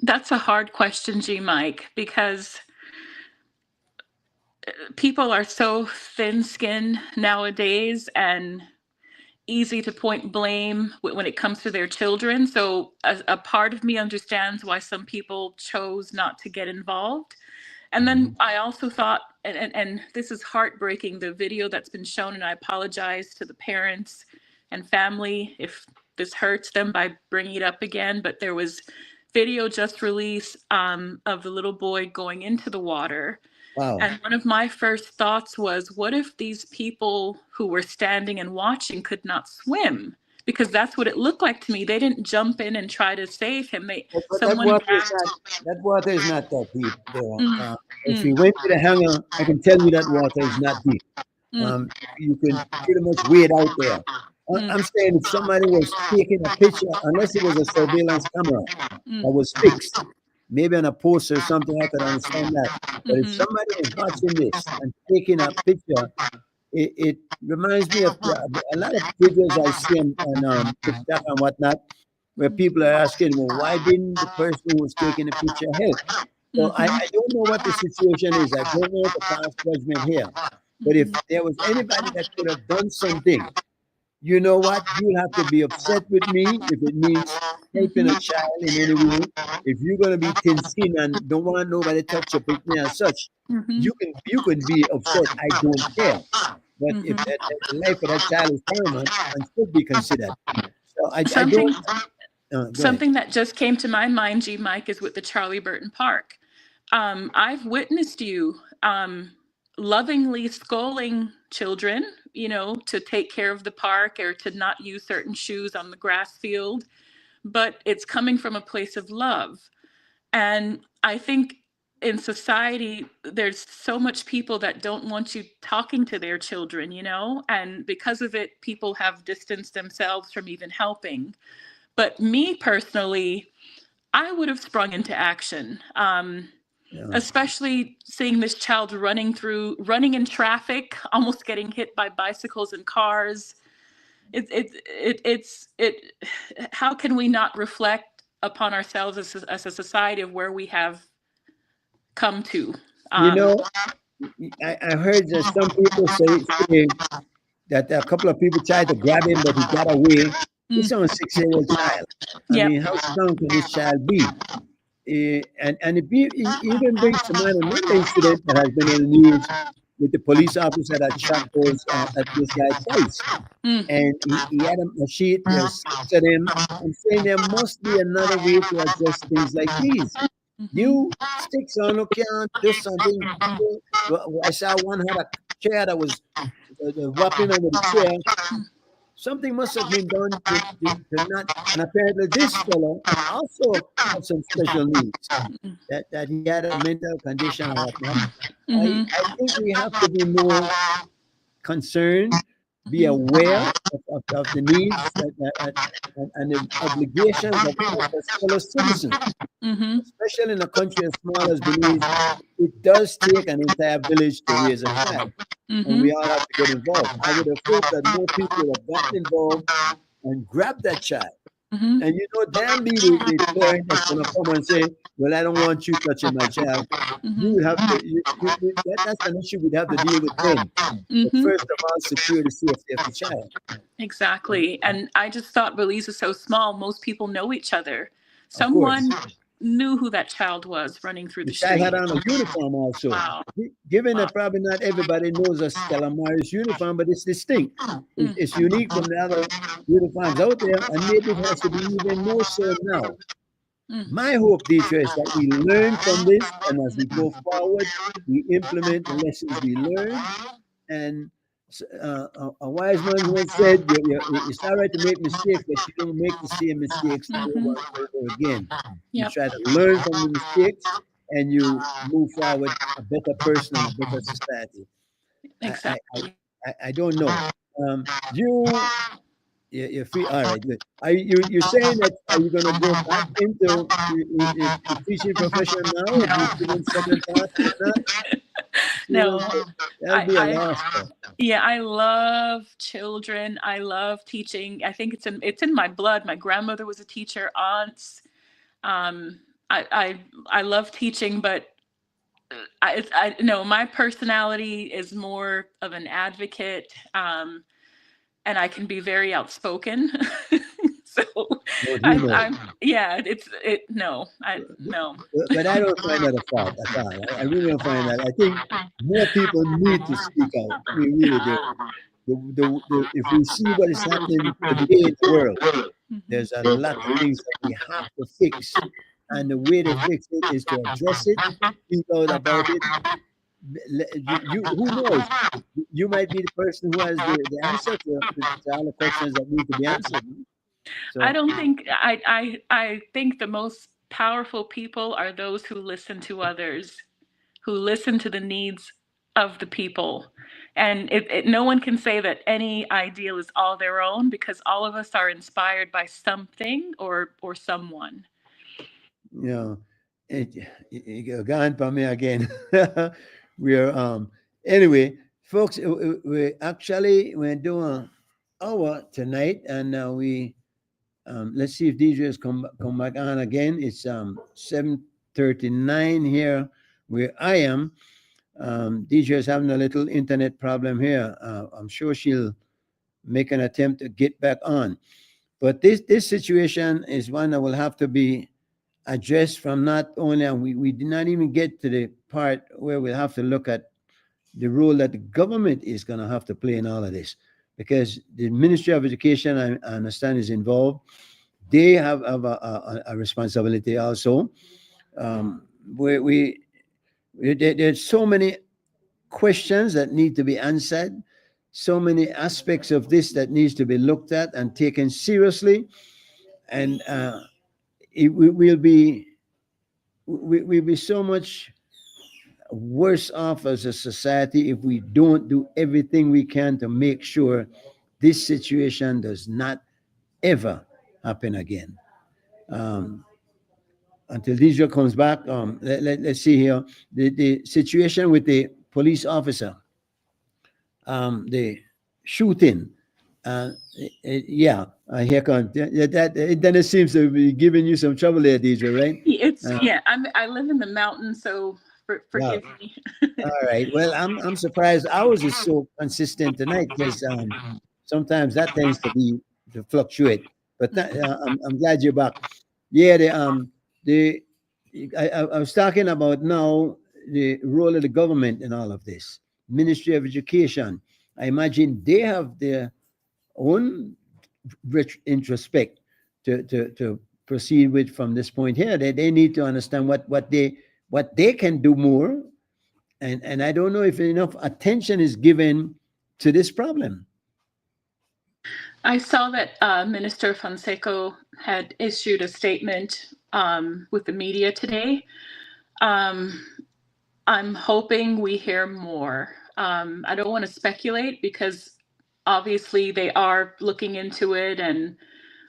[SPEAKER 2] that's a hard question, G. Mike, because people are so thin-skinned nowadays and easy to point blame when it comes to their children. So a part of me understands why some people chose not to get involved. And then I also thought, and this is heartbreaking, the video that's been shown, and I apologize to the parents and family if this hurts them by bringing it up again, but there was video just released of the little boy going into the water.
[SPEAKER 1] Wow.
[SPEAKER 2] And one of my first thoughts was, what if these people who were standing and watching could not swim? Because that's what it looked like to me. They didn't jump in and try to save him.
[SPEAKER 1] But
[SPEAKER 2] Someone grabbed.
[SPEAKER 1] that water is not that deep there.
[SPEAKER 2] Mm,
[SPEAKER 1] If
[SPEAKER 2] mm,
[SPEAKER 1] you went to the hangar, I can tell you that water is not deep.
[SPEAKER 2] mm,
[SPEAKER 1] You can pretty much wade out there.
[SPEAKER 2] mm,
[SPEAKER 1] I'm saying if somebody was taking a picture, unless it was a surveillance camera that
[SPEAKER 2] mm,
[SPEAKER 1] was fixed, maybe on a post or something, I could understand that. But if
[SPEAKER 2] mhm,
[SPEAKER 1] somebody is watching this and taking a picture, it reminds me of a lot of videos I see on TikTok and whatnot, where people are asking, well, why didn't the person who was taking the picture help? So
[SPEAKER 2] mhm,
[SPEAKER 1] I don't know what the situation is. I don't know the past judgment here. But if
[SPEAKER 2] mhm,
[SPEAKER 1] there was anybody that could have done something, you know what? You'll have to be upset with me if it means helping a
[SPEAKER 2] mhm,
[SPEAKER 1] child in any way. If you're gonna be thin skinned and don't want nobody touch your picnic and such,
[SPEAKER 2] mhm,
[SPEAKER 1] you can be upset. I don't care. But if
[SPEAKER 2] mhm.
[SPEAKER 1] the life of that child is paramount and should be considered. So I
[SPEAKER 2] Something
[SPEAKER 1] don't. Go ahead.
[SPEAKER 2] Something that just came to my mind, G Mike, is with the Charlie Burton Park. I've witnessed you lovingly scolding children, to take care of the park or to not use certain shoes on the grass field, but it's coming from a place of love. And I think in society, there's so much people that don't want you talking to their children, and because of it, people have distanced themselves from even helping. But me personally, I would have sprung into action,
[SPEAKER 1] Yeah.
[SPEAKER 2] especially seeing this child running in traffic, almost getting hit by bicycles and cars. It. How can we not reflect upon ourselves as a society of where we have come to?
[SPEAKER 1] You
[SPEAKER 2] Um,
[SPEAKER 1] know, I heard that some people say that a couple of people tried to grab him, but he got away. This
[SPEAKER 2] mm,
[SPEAKER 1] is a 6-year-old child. I
[SPEAKER 2] yep.
[SPEAKER 1] mean, how strong can this child be? And it even brings to mind another incident that has been in the news with the police officer that shot those at this guy twice,
[SPEAKER 2] Mm,
[SPEAKER 1] and he had a sheet. There was six of them. I'm saying there must be another way to address things like these.
[SPEAKER 2] mhm,
[SPEAKER 1] You sticks on who can't do something. I saw one had a chair that was whopping over the chair. Something must have been done to not. And apparently, this fellow also had some special needs. That he had a mental condition or whatnot.
[SPEAKER 2] mhm,
[SPEAKER 1] I think we have to be more concerned, be
[SPEAKER 2] mhm,
[SPEAKER 1] aware of the needs and the obligations of us as fellow citizens,
[SPEAKER 2] mhm,
[SPEAKER 1] especially in a country as small as Belize. It does take an entire village to raise a child, and we
[SPEAKER 2] mhm,
[SPEAKER 1] all have to get involved. I would have hoped that more people would have gotten involved and grabbed that child.
[SPEAKER 2] mhm,
[SPEAKER 1] And damn me, the parent that's going to come and say, "Well, I don't want you touching my child." You
[SPEAKER 2] mhm,
[SPEAKER 1] would have to, that's an issue we'd have to deal with then. But
[SPEAKER 2] mhm.
[SPEAKER 1] first of all, secure the safety of the child.
[SPEAKER 2] Exactly. And I just thought Belize is so small, most people know each other.
[SPEAKER 1] Of course.
[SPEAKER 2] Someone knew who that child was running through
[SPEAKER 1] The
[SPEAKER 2] the
[SPEAKER 1] child had
[SPEAKER 2] street.
[SPEAKER 1] on a uniform also.
[SPEAKER 2] Wow.
[SPEAKER 1] Given
[SPEAKER 2] Wow.
[SPEAKER 1] that probably not everybody knows a Stella Maris uniform, but it's distinct.
[SPEAKER 2] Mm,
[SPEAKER 1] It's unique from the other uniforms out there, and maybe it has to be even more so now.
[SPEAKER 2] mm,
[SPEAKER 1] My hope, Deidre, is that we learn from this, and as we go forward, we implement the lessons we learned. And a wise man once said, "It's all right to make mistakes, but you don't make the same mistakes over
[SPEAKER 2] mhm.
[SPEAKER 1] and over again. You
[SPEAKER 2] Yep.
[SPEAKER 1] try to learn from the mistakes, and you move forward a better person and a better society." I I I,
[SPEAKER 2] Exactly.
[SPEAKER 1] I don't know. You you're free. All right, good. Are you saying that are you going to go back into the teaching profession now, or do you
[SPEAKER 2] No.
[SPEAKER 1] put in second thoughts or not?
[SPEAKER 2] No.
[SPEAKER 1] Seriously, that'll be a
[SPEAKER 2] I
[SPEAKER 1] loss, though.
[SPEAKER 2] Yeah, I love children. I love teaching. I think it's in my blood. My grandmother was a teacher, aunts. Um, I love teaching, but I no, my personality is more of an advocate, and I can be very outspoken. So
[SPEAKER 1] No humor.
[SPEAKER 2] I'm yeah, it no, I no.
[SPEAKER 1] But I don't find that a fault at all. I really don't find that. I think more people need to speak out. We really do. If we see what is happening today in the world,
[SPEAKER 2] Mhm,
[SPEAKER 1] there's a lot of things that we have to fix. And the way to fix it is to address it, speak out about it. Who knows? You might be the person who has the answer to all the questions that need to be answered.
[SPEAKER 2] I
[SPEAKER 1] So,
[SPEAKER 2] don't think I think the most powerful people are those who listen to others, who listen to the needs of the people. And no one can say that any ideal is all their own because all of us are inspired by something or someone.
[SPEAKER 1] you know, you're gone for me again. We're anyway, folks. We actually we're doing hour tonight, and we let's see if DJ has come back on again. It's 7:39 here where I am. DJ is having a little internet problem here. I'm sure she'll make an attempt to get back on. But this situation is one that will have to be addressed from not only, and we did not even get to the part where we'll have to look at the role that the government is going to have to play in all of this. Because the Ministry of Education, I understand, is involved. they have a responsibility also. We, we there's so many questions that need to be answered, so many aspects of this that needs to be looked at and taken seriously, and we will be we'll be so much worse off as a society if we don't do everything we can to make sure this situation does not ever happen again. Um, until Deidre comes back, let's see here the situation with the police officer, the shooting. Yeah, here comes that. Then it seems to be giving you some trouble there, Deidre, right?
[SPEAKER 2] It's
[SPEAKER 1] Uh,
[SPEAKER 2] yeah. I live in the mountains, so
[SPEAKER 1] wow.
[SPEAKER 2] forgive me.
[SPEAKER 1] All right. Well, I'm surprised ours is so consistent tonight because sometimes that tends to fluctuate. But I'm glad you're back. Yeah, the I was talking about now the role of the government in all of this. Ministry of Education. I imagine they have their own introspect to proceed with from this point here. They need to understand what they can do more, and I don't know if enough attention is given to this problem.
[SPEAKER 2] I saw that Minister Fonseca had issued a statement with the media today. Um, I'm hoping we hear more. I don't want to speculate because obviously they are looking into it, and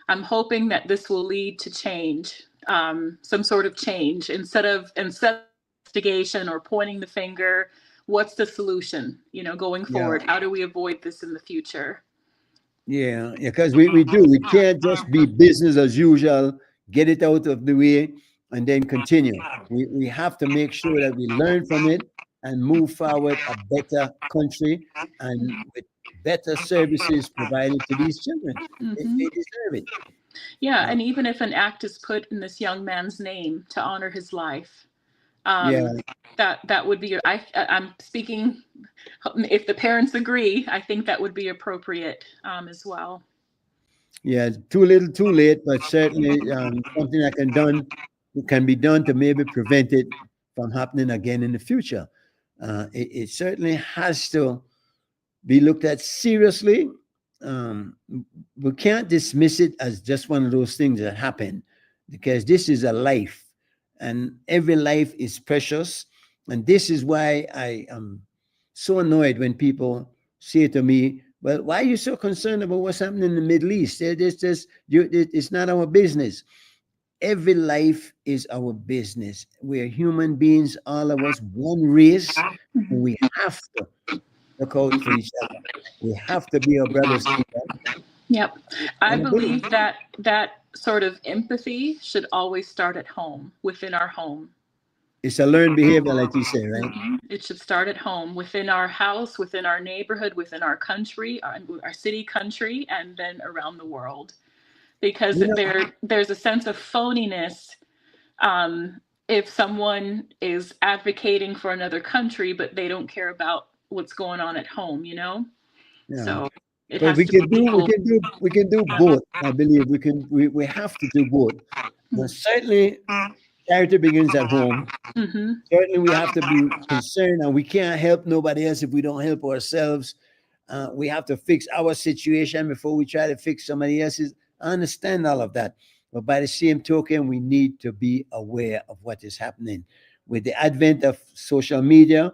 [SPEAKER 2] I'm hoping that this will lead to change, some sort of change instead of investigation or pointing the finger. What's the solution? Going
[SPEAKER 1] Yeah,
[SPEAKER 2] forward, how do we avoid this in the future?
[SPEAKER 1] yeah, because we can't just be business as usual, get it out of the way, and then continue. We have to make sure that we learn from it and move forward a better country and with better services provided to these children. They
[SPEAKER 2] Hmm.
[SPEAKER 1] deserve it.
[SPEAKER 2] Yeah,
[SPEAKER 1] Uh,
[SPEAKER 2] and even if an act is put in this young man's name to honor his life,
[SPEAKER 1] yeah,
[SPEAKER 2] um, that would be. I'm speaking. If the parents agree, I think that would be appropriate as well.
[SPEAKER 1] yeah, too little, too late, but certainly something that can be done to maybe prevent it from happening again in the future. It certainly has to be looked at seriously. Um, we can't dismiss it as just one of those things that happen because this is a life and every life is precious. And this is why I am so annoyed when people say to me, well, why are you so concerned about what's happening in the Middle East? It's not our business. Every life is our business. We're human beings, all of us, one race. And
[SPEAKER 2] Mhm.
[SPEAKER 1] we have to look out for each other. We have to be our brother's keeper.
[SPEAKER 2] Yep. I
[SPEAKER 1] And again,
[SPEAKER 2] believe that that sort of empathy should always start at home, within our home.
[SPEAKER 1] it's a learned behavior, like you say, right?
[SPEAKER 2] It should start at home, within our house, within our neighborhood, within our country, our city, country, and then around the world. Because
[SPEAKER 1] You know,
[SPEAKER 2] there's a sense of phoniness if someone is advocating for another country, but they don't care about what's going on at home.
[SPEAKER 1] yeah.
[SPEAKER 2] So it
[SPEAKER 1] But
[SPEAKER 2] has to be equal.
[SPEAKER 1] we can do both. I believe we have to do both. Certainly, charity begins at home.
[SPEAKER 2] Mm-hmm.
[SPEAKER 1] Certainly, we have to be concerned, and we can't help nobody else if we don't help ourselves. We have to fix our situation before we try to fix somebody else's. I understand all of that. But by the same token, we need to be aware of what is happening. With the advent of social media,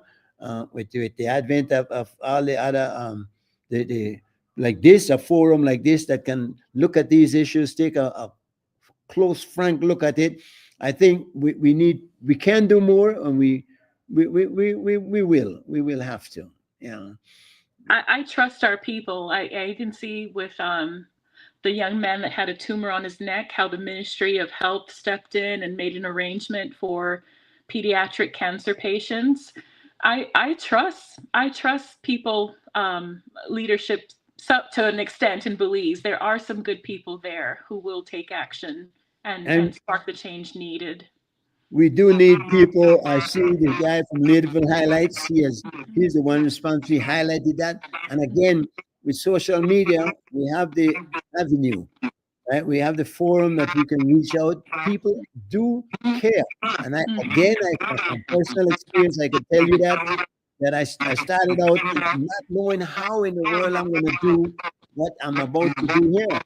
[SPEAKER 1] with the advent of all the other, the like this, a forum like this that can look at these issues, take a close, frank look at it. I think we can do more, and we will have to. Yeah.
[SPEAKER 2] I trust our people. I can see with the young man that had a tumor on his neck how the Ministry of Health stepped in and made an arrangement for pediatric cancer patients. I trust people leadership to an extent in Belize. There are some good people there who will take action and
[SPEAKER 1] And
[SPEAKER 2] spark the change needed.
[SPEAKER 1] we do need people. I see the guy from Leadville Highlights. He's the one responsible. He highlighted that. And again, with social media, we have the avenue right? We have the forum that we can reach out. People do care. And from personal experience, I could tell you that I started out not knowing how in the world I'm going to do what I'm about to do here.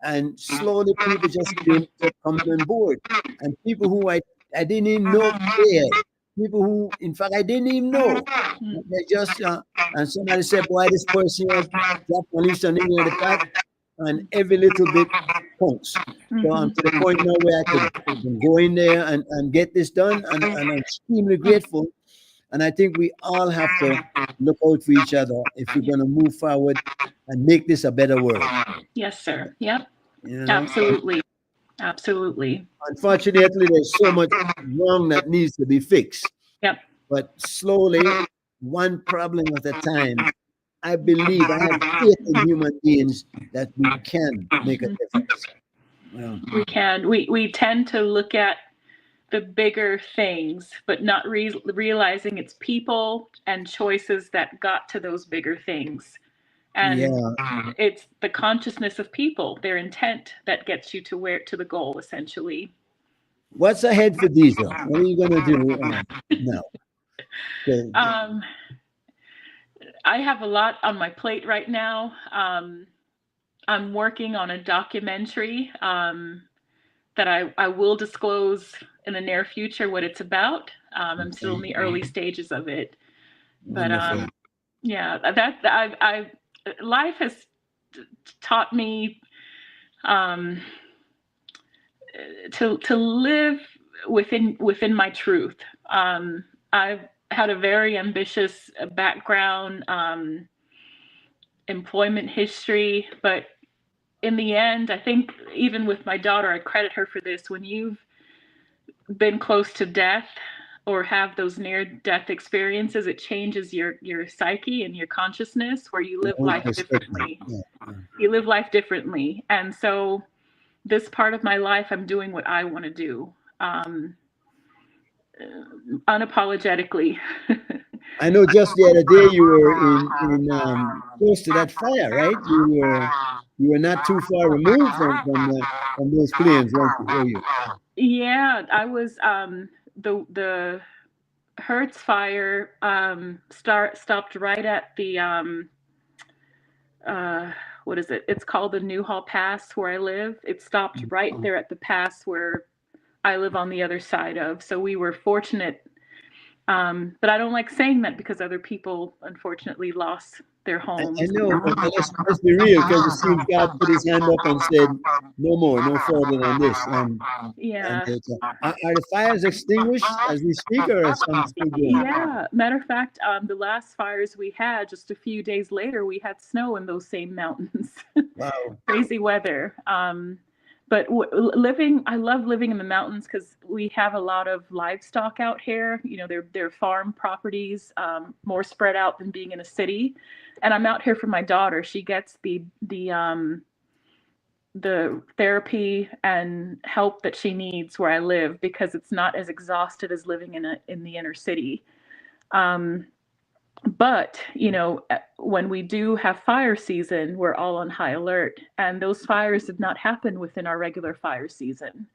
[SPEAKER 1] And slowly people just kept coming on board. And people who I didn't even know cared. People who, in fact, I didn't even know. They just, and somebody said, boy, this person here dropped police on the path, and every little bit counts. So I'm to the point now where I can go in there and get this done, and I'm extremely grateful. And I think we all have to look out for each other if we're going to move forward and make this a better world.
[SPEAKER 2] Yes, sir. Yep.
[SPEAKER 1] You know?
[SPEAKER 2] Absolutely. Absolutely.
[SPEAKER 1] Unfortunately, there's so much wrong that needs to be fixed.
[SPEAKER 2] Yep.
[SPEAKER 1] But slowly, one problem at a time, I believe, I have faith in human beings that we can make a difference. Well,
[SPEAKER 2] We can. We tend to look at the bigger things, but not realizing it's people and choices that got to those bigger things. And it's the consciousness of people, their intent, that gets you to the goal, essentially.
[SPEAKER 1] What's ahead for Diesel? What are you going to do now? Okay.
[SPEAKER 2] I have a lot on my plate right now. I'm working on a documentary that I will disclose in the near future what it's about. I'm still in the early stages of it, but yeah, I life has taught me to live within my truth. I've had a very ambitious background, employment history, but in the end, I think even with my daughter, I credit her for this. When you've been close to death or have those near-death experiences, it changes your psyche and your consciousness, where you live life differently. You live life differently. And so this part of my life, I'm doing what I want to do, unapologetically.
[SPEAKER 1] I know just the other day you were in close to that fire, right? You were not too far removed from those planes, were you?
[SPEAKER 2] Yeah, I was. The Hertz fire stopped right at the what is it? It's called the Newhall Pass where I live. It stopped right there at the pass where I live on the other side of. So we were fortunate. But I don't like saying that because other people unfortunately lost their homes.
[SPEAKER 1] I know, but let's be real, because it seems God put his hand up and said, no more, no further than this.
[SPEAKER 2] Yeah.
[SPEAKER 1] Are the fires extinguished as we speak, or are some still going?
[SPEAKER 2] Yeah. Matter of fact, the last fires we had, just a few days later, we had snow in those same mountains.
[SPEAKER 1] Wow.
[SPEAKER 2] Crazy weather. But I love living in the mountains because we have a lot of livestock out here. You know, they're farm properties, more spread out than being in a city. And I'm out here for my daughter. She gets the therapy and help that she needs where I live, because it's not as exhausted as living in the inner city. But, you know, when we do have fire season, we're all on high alert. And those fires did not happen within our regular fire season.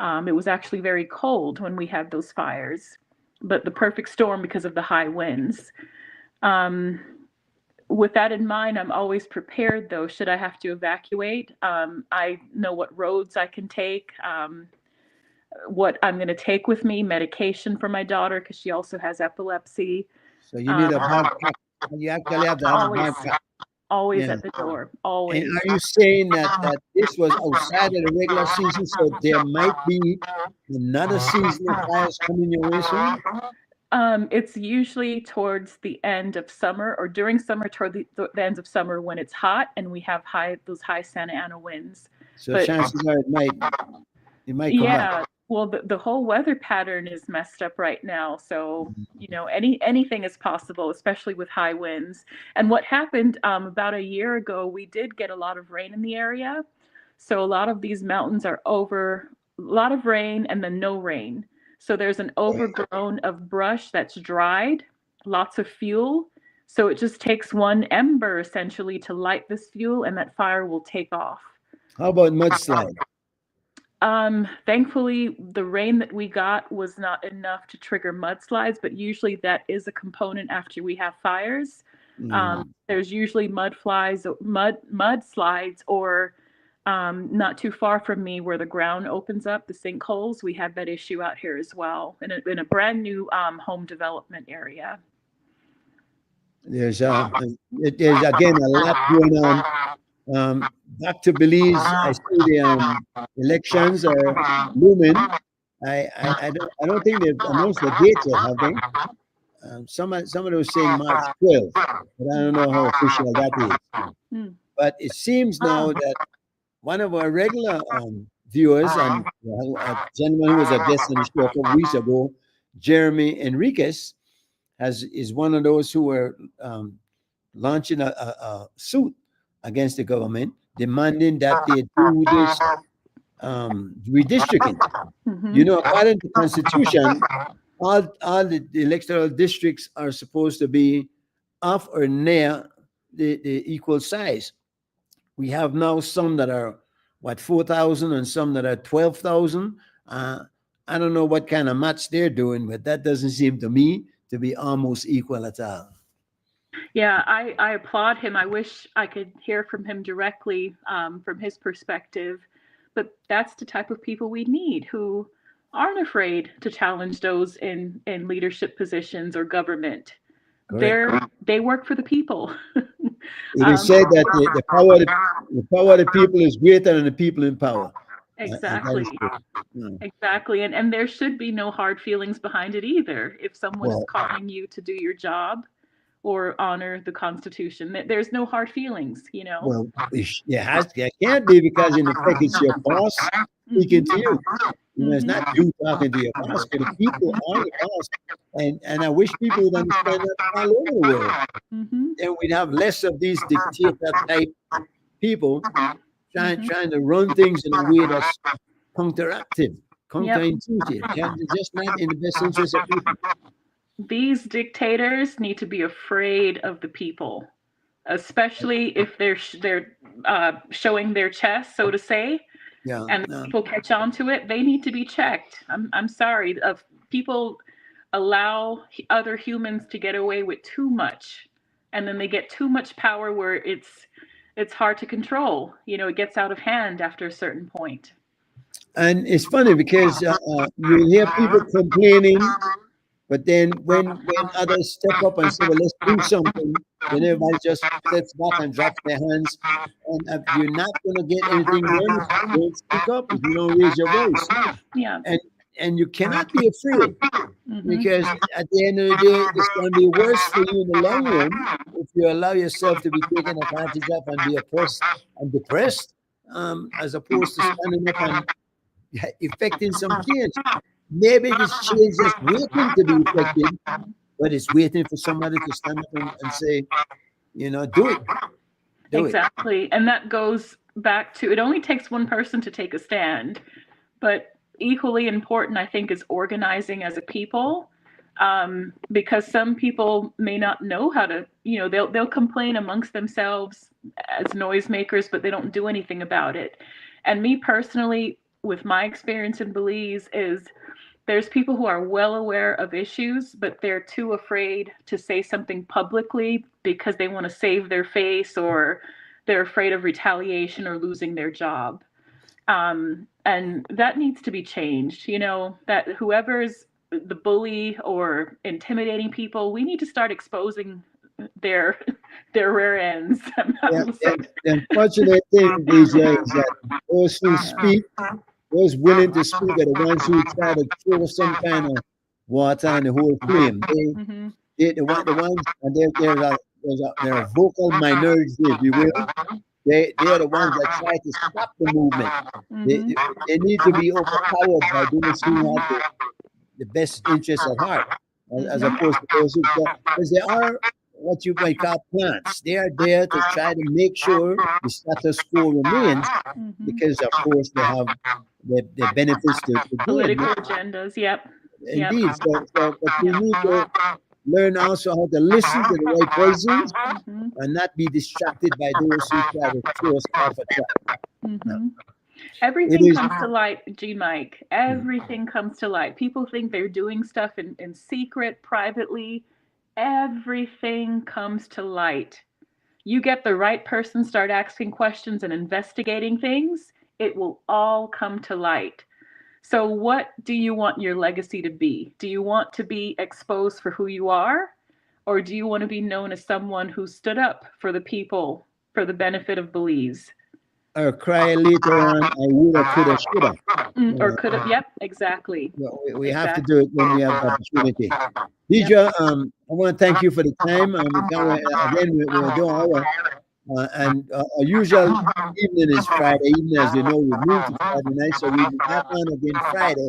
[SPEAKER 2] It was actually very cold when we had those fires, but the perfect storm because of the high winds. With that in mind, I'm always prepared, though, should I have to evacuate. I know what roads I can take, what I'm going to take with me, medication for my daughter, because she also has epilepsy.
[SPEAKER 1] So you need a hard pack. You actually have to have a hard pack.
[SPEAKER 2] Always at the door. Always.
[SPEAKER 1] And are you saying that this was outside of the regular season, so there might be another season of fires coming your way soon?
[SPEAKER 2] It's usually towards the end of summer, or during summer, toward the end of summer when it's hot and we have those high Santa Ana winds.
[SPEAKER 1] So chances are it might come back.
[SPEAKER 2] Well, the whole weather pattern is messed up right now. So, you know, anything is possible, especially with high winds. And what happened about a year ago, we did get a lot of rain in the area. So a lot of these mountains are over a lot of rain and then no rain. So there's an overgrown of brush that's dried, lots of fuel. So it just takes one ember essentially to light this fuel, and that fire will take off.
[SPEAKER 1] How about mudslide?
[SPEAKER 2] Thankfully, the rain that we got was not enough to trigger mudslides, but usually that is a component after we have fires.
[SPEAKER 1] Mm.
[SPEAKER 2] There's usually mudslides, or not too far from me where the ground opens up, the sinkholes. We have that issue out here as well in a brand new home development area.
[SPEAKER 1] There's again a lot going on. Back to Belize, I see the elections are looming. I don't think they've announced the date yet, have they? Somebody was saying March 12th, but I don't know how official that is.
[SPEAKER 2] Hmm.
[SPEAKER 1] But it seems now that one of our regular viewers and a gentleman who was a guest on the show a couple weeks ago, Jeremy Enriquez, is one of those who were launching a suit against the government, demanding that they do this redistricting.
[SPEAKER 2] Mhm.
[SPEAKER 1] According to Constitution, all the electoral districts are supposed to be of or near the equal size. We have now some that are 4,000 and some that are 12,000. I don't know what kind of match they're doing, but that doesn't seem to me to be almost equal at all.
[SPEAKER 2] Yeah, I applaud him. I wish I could hear from him directly, from his perspective. But that's the type of people we need, who aren't afraid to challenge those in leadership positions or government.
[SPEAKER 1] Correct.
[SPEAKER 2] They work for the people.
[SPEAKER 1] It is said that the power of the people is greater than the people in power. And that
[SPEAKER 2] Exactly.
[SPEAKER 1] is true. Yeah.
[SPEAKER 2] Exactly. And there should be no hard feelings behind it either. If someone is
[SPEAKER 1] Well,
[SPEAKER 2] calling you to do your job or honor the Constitution, there's no hard feelings, you know?
[SPEAKER 1] well, it can't be, because in effect it's your boss speaking to you. It's not you talking to your boss, but the people are the boss. And I wish people would understand that all over the world.
[SPEAKER 2] Mm-hmm.
[SPEAKER 1] And we'd have less of these dictator type people trying to run things in a way that's counteractive, counterintuitive, just not in the best interest of people.
[SPEAKER 2] These dictators need to be afraid of the people, especially if they're showing their chest, so to say,
[SPEAKER 1] Yeah.
[SPEAKER 2] and people catch on to it. They need to be checked. I'm sorry. Of people allow other humans to get away with too much, and then they get too much power where it's hard to control. It gets out of hand after a certain point.
[SPEAKER 1] And it's funny because you hear people complaining, but then when others step up and say, well, let's do something, then everybody just steps back and drops their hands. And you're not going to get anything done if you don't speak up, if you don't raise your voice.
[SPEAKER 2] Yeah.
[SPEAKER 1] And you cannot be afraid,
[SPEAKER 2] Mm-hmm.
[SPEAKER 1] because at the end of the day, it's going to be worse for you in the long run if you allow yourself to be taken advantage of and be oppressed and depressed, as opposed to standing up and effecting some change. Maybe this change is waiting to be effected, but it's waiting for somebody to stand up and say, do it. Do
[SPEAKER 2] Exactly. And that goes back to, it only takes one person to take a stand, but equally important, I think, is organizing as a people. Because some people may not know how to, they'll complain amongst themselves as noisemakers, but they don't do anything about it. And me personally, with my experience in Belize, is there's people who are well aware of issues, but they're too afraid to say something publicly because they want to save their face, or they're afraid of retaliation or losing their job. And that needs to be changed. That whoever's the bully or intimidating people, we need to start exposing their rear ends.
[SPEAKER 1] it. The unfortunate thing, DJ, is that those who speak, those willing to speak, are the ones who try to throw some kind of water on the whole flame. They're the ones, and they're a vocal minority, if you will. They are the ones that try to stop the movement. They need to be overpowered by those who have the best interests at heart, as opposed to those who, because they are what you might call plants. They are there to try to make sure the status quo remains, because of course they have the benefits to
[SPEAKER 2] political agendas. Yep.
[SPEAKER 1] Indeed. So, but we need to learn also how to listen to the right voices and not be distracted by those who try to throw us off a track.
[SPEAKER 2] Mhm.
[SPEAKER 1] It
[SPEAKER 2] Everything
[SPEAKER 1] is.
[SPEAKER 2] comes to light, G Mike. Everything comes to light. People think they're doing stuff in secret, privately. Everything comes to light. You get the right person, start asking questions and investigating things, it will all come to light. So, what do you want your legacy to be? Do you want to be exposed for who you are? Or do you want to be known as someone who stood up for the people for the benefit of Belize?
[SPEAKER 1] Or cry later on, I woulda, coulda, shoulda.
[SPEAKER 2] Or
[SPEAKER 1] Uh,
[SPEAKER 2] could have, yep, exactly.
[SPEAKER 1] well, we have to do
[SPEAKER 2] Exactly.
[SPEAKER 1] it when we have the opportunity.
[SPEAKER 2] Yep.
[SPEAKER 1] Deidre, I want to thank you for the time. Again, we're doing our usual evening is Friday evening. As you know, we moved to Friday night, so we'll be back on again Friday.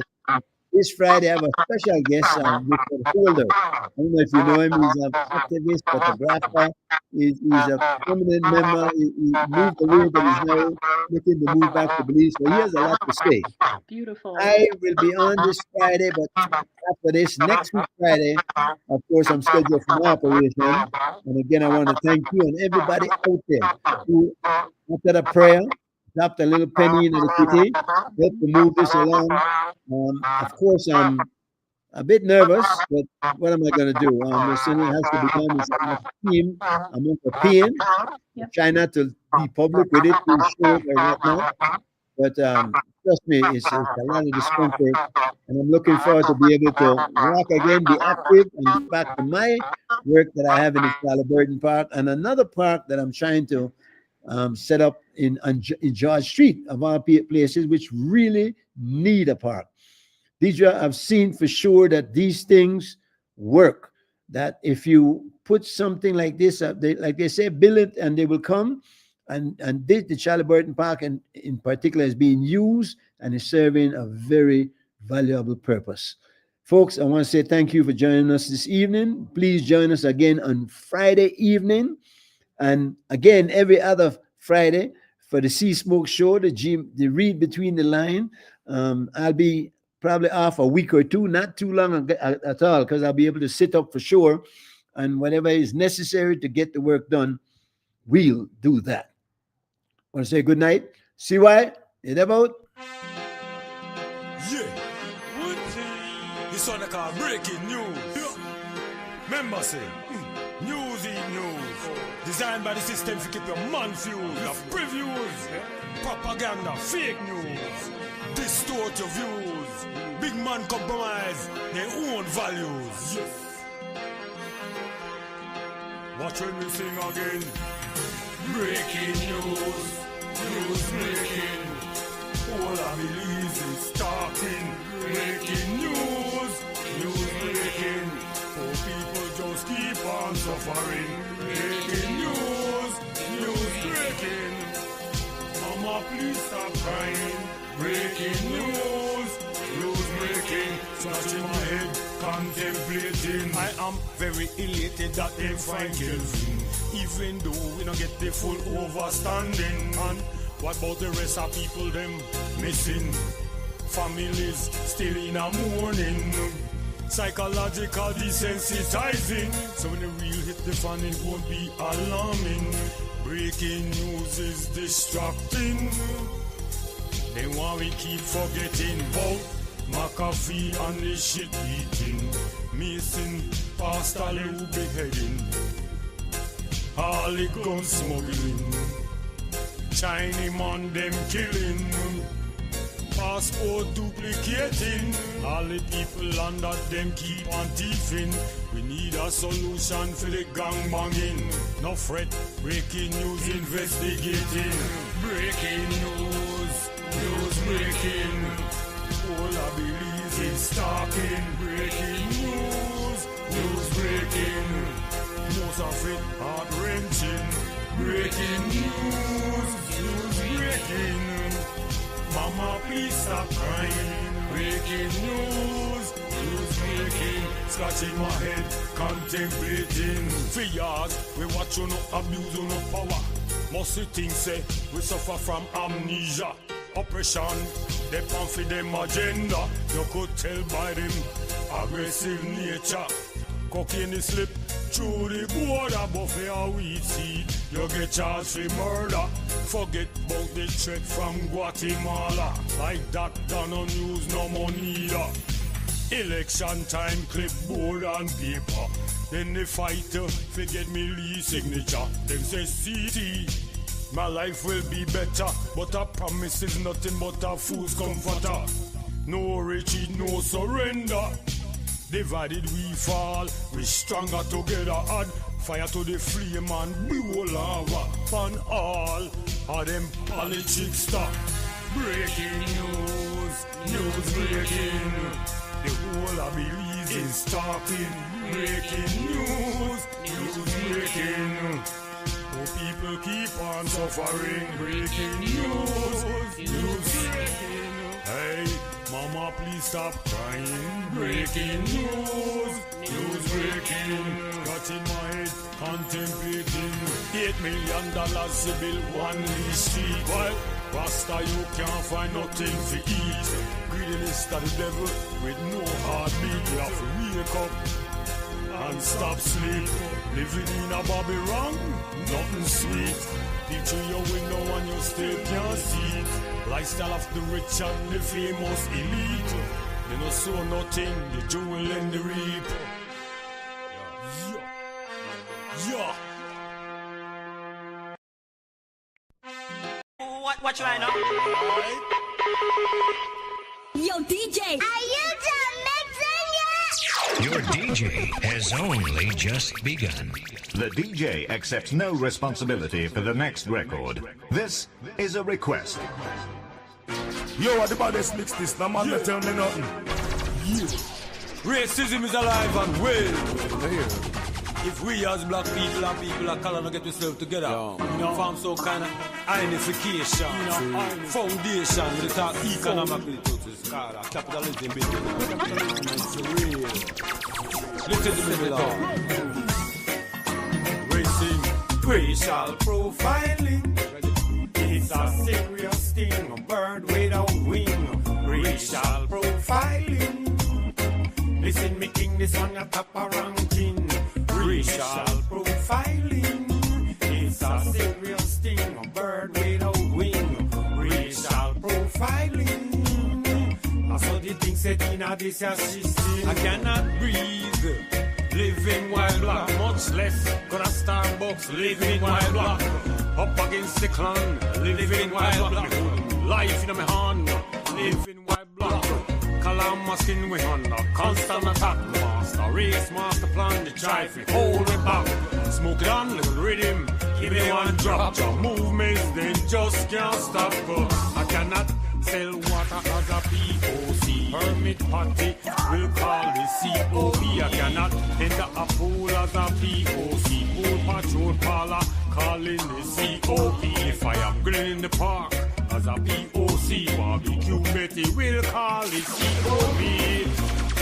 [SPEAKER 1] This Friday, I have a special guest, Mr. Holder. I don't know if you know him. He's an activist, photographer. He's a prominent member. He moved away, but he's now looking to move back to Belize. So he has a lot to say.
[SPEAKER 2] Beautiful.
[SPEAKER 1] I will be on this Friday, but after this, next week Friday, of course, I'm scheduled for my operation. And again, I want to thank you and everybody out there who, after the prayer, dropped a little penny into the kitty, helped to move this along. Of course, I'm a bit nervous, but what am I going to do? Listen, it has to be done. It's a team. I'm on the pain. Try not to be public with it, too short or whatnot. But trust me, it's a lot of discomfort, and I'm looking forward to be able to walk again, be active, and get back to my work that I have in the Burton Park and another park that I'm trying to set up in George Street, of all places, which really need a park. Deidre, I've seen for sure that these things work. That if you put something like this up, like they say, build it and they will come. And the Charlie Burton Park in particular is being used and is serving a very valuable purpose. Folks, I want to say thank you for joining us this evening. Please join us again on Friday evening. And again, every other Friday for the Sea Smoke Show, the Read Between the Line. I'll be probably off a week or two, not too long at all, because I'll be able to sit up for sure. And whatever is necessary to get the work done, we'll do that. I want to say good night. CY, you about?
[SPEAKER 3] Yeah. This one I call breaking news. Remember say, news is news. Designed by the system to keep your man fused. Previews, propaganda, fake news. Distort your views. Big man compromise their own values. Yes. Watch when we sing again. Breaking news. News breaking. All I believe is talking. Breaking news. News breaking. Poor people just keep on suffering. Breaking news. News breaking. Mama, please stop crying. Breaking news. News breaking. Scratching my head, contemplating. I am very elated that they find Kelvin. Even though we don't get the full overstanding. And what about the rest of people them missing? Families still in a mourning. Psychological desensitizing. So when the real hit the fan, it won't be alarming. Breaking news is distracting. They want we keep forgetting about McAfee and the shit eating. Mason, Pastor Lou beheading. Harley gun smuggling. Chinese man them killing. Passport duplicating. All the people under them keep on thieving. We need a solution for the gang banging. No fret, breaking news investigating. Breaking news, news breaking. All I believe is talking. Breaking news, news breaking. Most of it heart-wrenching. Breaking news, news breaking. Mama, please stop crying. Breaking news, news breaking. Scratching my head, contemplating. For years, we watch you no abuse, you no power. Most of things say we suffer from amnesia. Oppression, they pump for them agenda. You could tell by them aggressive nature. Cocaine is slip through the border, but for a weed seed, you get charged for murder. Forget about the threat from Guatemala. Like that done on news, no money. Election time, clipboard and paper. Then the fighter, forget me Lee signature. Them say CT, my life will be better. But a promise is nothing but a fool's comforter. No retreat, no surrender. Divided we fall, we stronger together. Add fire to the flame and blow lava. Pan all of them politics stop. Breaking news, news breaking. The whole of Belize is talking. Breaking news, news breaking. Oh, people keep on suffering. Breaking news, news breaking. Hey, mama, please stop crying. Breaking news, news breaking. Got in my head, contemplating $8 million to build one Lee Street. Well, Rasta, you can't find nothing to eat. Greediness to the devil with no heartbeat. You have to wake up and stop sleep. Living in a Babylon, nothing sweet. Teaching your window and you still can't see it. Lifestyle of the rich and the famous elite. They no sow nothing, the jewel and the reap. Yeah.
[SPEAKER 4] What you right now?
[SPEAKER 5] Yo, DJ!
[SPEAKER 6] Are you done mixing yet?
[SPEAKER 7] Your DJ has only just begun.
[SPEAKER 8] The DJ accepts no responsibility for the next record. This is a request.
[SPEAKER 3] Yo, what the baddest mix this? No man not tell me nothing. Yeah. Racism is alive and well. If we as black people and people of color don't get ourselves together, form some kind of unification, foundation, we talk economically to this kind of capitalism business. It's real. Listen to me, Lord. Racial profiling. It's a serious thing. A bird without wing. Racial profiling. Listen, me king, this one a top a ranking. Racial profiling. It's a serious thing. A bird without wing. Racial profiling. I saw the thing set in a this system. I cannot breathe. Living while black, much less gonna Starbucks. Living while black, up against the clan. Living while black, life in my hand. Living while black, Kalama skin we under constant attack. Master race, master plan, the drive me hold me back. Smoke it on, little rhythm, give me one drop. Your movements, they just can't stop. I cannot sell water as a POC. Permit party will call the COE. I cannot enter a pool as a POC. Pool patrol parlor calling the COP. If I am grilling in the park as a POC, barbecue Betty will call it COP.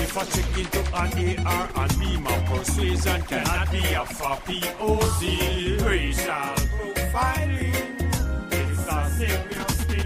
[SPEAKER 3] If I check into an AR and B, my persuasion cannot be a for POC. Racial profiling is a serious thing.